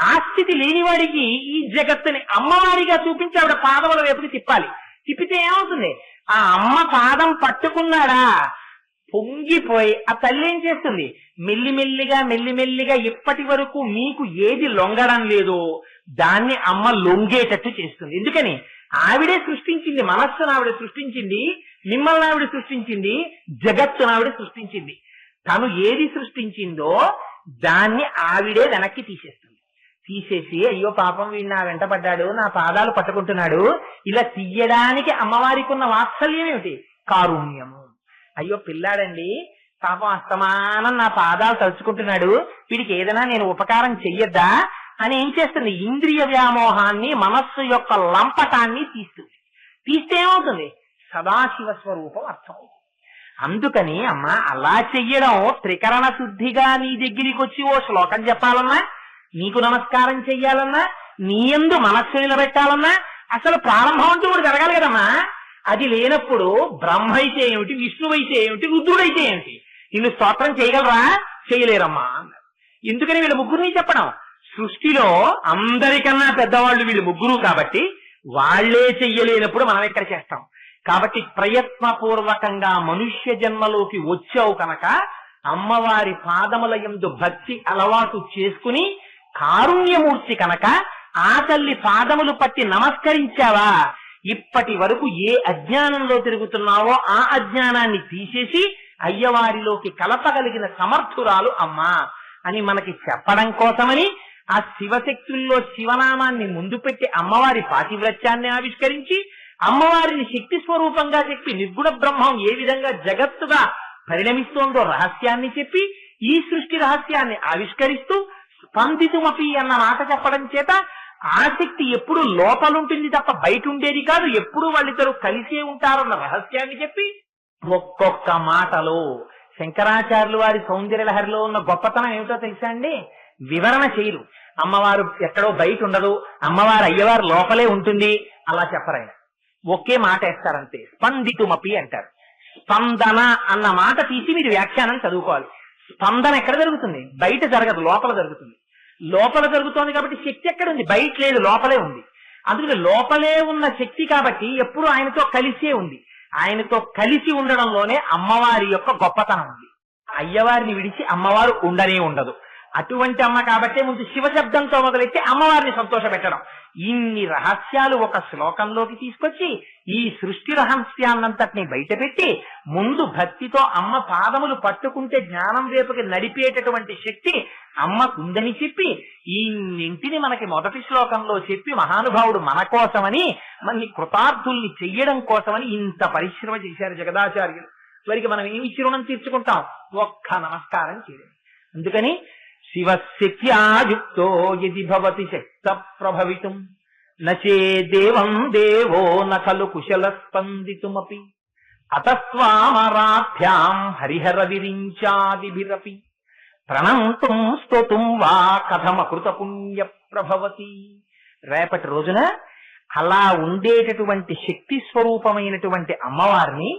ఆ స్థితి లేనివాడికి ఈ జగత్తుని అమ్మవారిగా చూపించి ఆవిడ పాదముల వైపుకి తిప్పాలి. తిప్పితే ఏమవుతుంది? ఆ అమ్మ పాదం పట్టుకున్నాడా పొంగిపోయి ఆ తల్లి ఏం చేస్తుంది? మెల్లిమెల్లిగా మెల్లిమెల్లిగా ఇప్పటి వరకు మీకు ఏది లొంగడం లేదో దాన్ని అమ్మ లొంగేటట్టు చేస్తుంది. ఎందుకని? ఆవిడే సృష్టించింది, మనస్సును ఆవిడ సృష్టించింది, మిమ్మల్ని ఆవిడ సృష్టించింది, జగత్తును ఆవిడ సృష్టించింది. తను ఏది సృష్టించిందో దాన్ని ఆవిడే వెనక్కి తీసేస్తుంది. తీసేసి అయ్యో పాపం వీడు నా వెంట పడ్డాడు, నా పాదాలు పట్టుకుంటున్నాడు, ఇలా తీయడానికి అమ్మవారికి ఉన్న వాత్సల్యం ఏమిటి? కారుణ్యము. అయ్యో పిల్లాడండి పాపం అస్తమానం నా పాదాలు తలుచుకుంటున్నాడు, వీడికి ఏదైనా నేను ఉపకారం చెయ్యొద్దా అని ఏం చేస్తుంది? ఇంద్రియ వ్యామోహాన్ని, మనస్సు యొక్క లంపటాన్ని తీస్తుంది. తీస్తే ఏమవుతుంది? సదాశివ స్వరూపం అర్థమవుతుంది. అందుకని అమ్మ అలా చెయ్యడం త్రికరణ శుద్ధిగా నీ దగ్గరికి వచ్చి ఓ శ్లోకం చెప్పాలన్నా, నీకు నమస్కారం చెయ్యాలన్నా, నీ యందు మనస్సు నిలబెట్టాలన్నా అసలు ప్రారంభం అంటూ కూడా జరగాలి కదమ్మా. అది లేనప్పుడు బ్రహ్మ అయితే ఏమిటి, విష్ణువైతే ఏమిటి, రుద్రుడైతే ఏమిటి? నిన్ను స్తోత్రం చేయగలరా? చేయలేరమ్మా అన్నారు. ఎందుకని వీళ్ళ ముగ్గురిని చెప్పడం? సృష్టిలో అందరికన్నా పెద్దవాళ్ళు వీళ్ళు ముగ్గురు కాబట్టి వాళ్లే చెయ్యలేనప్పుడు మనం ఎక్కడ చేస్తాం? కాబట్టి ప్రయత్నపూర్వకంగా మనుష్య జన్మలోకి వచ్చావు కనుక అమ్మవారి పాదముల యందు భక్తి అలవాటు చేసుకుని కారుణ్యమూర్తి కనుక ఆ తల్లి పాదములు పట్టి నమస్కరించావా, ఇప్పటి వరకు ఏ అజ్ఞానంలో తిరుగుతున్నావో ఆ అజ్ఞానాన్ని తీసేసి అయ్యవారిలోకి కలపగలిగిన సమర్థురాలు అమ్మా అని మనకి చెప్పడం కోసమని ఆ శివశక్తుల్లో శివనామాన్ని ముందు పెట్టి అమ్మవారి పాతివ్రత్యాన్ని ఆవిష్కరించి అమ్మవారిని శక్తి స్వరూపంగా చెప్పి నిర్గుణ బ్రహ్మం ఏ విధంగా జగత్తుగా పరిణమిస్తోందో రహస్యాన్ని చెప్పి ఈ సృష్టి రహస్యాన్ని ఆవిష్కరిస్తూ స్పందితుమపి అన్న మాట చెప్పడం చేత ఆ శక్తి ఎప్పుడు లోపలుంటుంది తప్ప బయట ఉండేది కాదు, ఎప్పుడు వాళ్ళిద్దరూ కలిసే ఉంటారన్న రహస్యాన్ని చెప్పి ఒక్కొక్క మాటలో శంకరాచార్యులు వారి సౌందర్యలహరిలో ఉన్న గొప్పతనం ఏమిటో తెలుసా అండి? వివరణ చేయరు. అమ్మవారు ఎక్కడో బయట ఉండదు, అమ్మవారు అయ్యవారు లోపలే ఉంటుంది అలా చెప్పరాయన. ఒకే మాట వేస్తారంతే, స్పందితుమపి అంటారు. స్పందన అన్న మాట తీసి మీరు వ్యాఖ్యానం చదువుకోవాలి. స్పందన ఎక్కడ జరుగుతుంది? బయట జరగదు, లోపల జరుగుతుంది. లోపల జరుగుతోంది కాబట్టి శక్తి ఎక్కడుంది? బయట లేదు, లోపలే ఉంది. అందుకని లోపలే ఉన్న శక్తి కాబట్టి ఎప్పుడు ఆయనతో కలిసే ఉంది. ఆయనతో కలిసి ఉండడంలోనే అమ్మవారి యొక్క గొప్పతనం ఉంది. అయ్యవారిని విడిచి అమ్మవారు ఉండనే ఉండదు. అటువంటి అమ్మ కాబట్టే ముందు శివశబ్దంతో మొదలెట్టి అమ్మవారిని సంతోష పెట్టడం. ఇన్ని రహస్యాలు ఒక శ్లోకంలోకి తీసుకొచ్చి ఈ సృష్టి రహస్యాన్నంతటిని బయటపెట్టి ముందు భక్తితో అమ్మ పాదములు పట్టుకుంటే జ్ఞానం వైపుకి నడిపేటటువంటి శక్తి అమ్మకుందని చెప్పి ఇన్నింటిని మనకి మొదటి శ్లోకంలో చెప్పి మహానుభావుడు మన కోసమని మన కృతార్థుల్ని చెయ్యడం కోసమని ఇంత పరిశ్రమ చేశారు జగదాచార్యులు. వారికి మనం ఏమి రుణం తీర్చుకుంటాం? ఒక్క నమస్కారం చేయడం. అందుకని శివశక్త్యాయుక్తో యది భవతి శక్త ప్రభవితుం నచే దేవం దేవో నఖలు కుశల స్పందితుమపి అతస్వామరాధ్యాం హరిహర విరించాదిభిరపి ప్రణంతుం స్తోతుం వా కథమకృత పుణ్య ప్రభవతి. రేపటి రోజున అలా ఉండేటటువంటి శక్తి స్వరూపమైనటువంటి అమ్మవారిని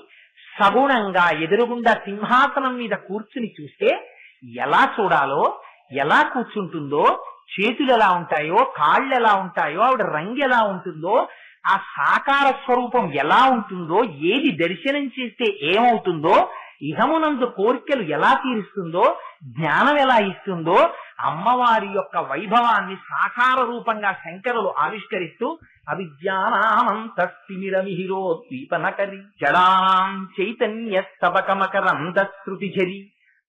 సగుణంగా ఎదురుగుండా సింహాసనం మీద కూర్చుని చూస్తే ఎలా చూడాలో, ఎలా కూర్చుంటుందో, చేతులు ఎలా ఉంటాయో, కాళ్ళు ఎలా ఉంటాయో, ఆవిడ రంగు ఎలా ఉంటుందో, ఆ సాకార స్వరూపం ఎలా ఉంటుందో, ఏది దర్శనం చేస్తే ఏమవుతుందో, ఇహమునందు కోరికలు ఎలా తీరుస్తుందో, జ్ఞానం ఎలా ఇస్తుందో, అమ్మవారి యొక్క వైభవాన్ని సాకార రూపంగా శంకరులు ఆవిష్కరిస్తూ అవిద్యానామంతస్తిమిరమిహిరోద్వీపనకరి జడానాం చైతన్య స్తబకమకరంద శృతిఝరి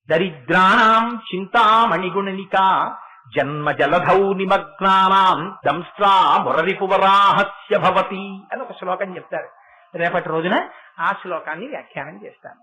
దరిద్రాణం చింతామణిగుణనికా జన్మ జలధౌ నిమగ్నానాం దంస్ట్రా మురరిపువరాహస్య భవతి అని ఒక శ్లోకం చెప్తారు. రేపటి రోజున ఆ శ్లోకాన్ని వ్యాఖ్యానం చేస్తాను.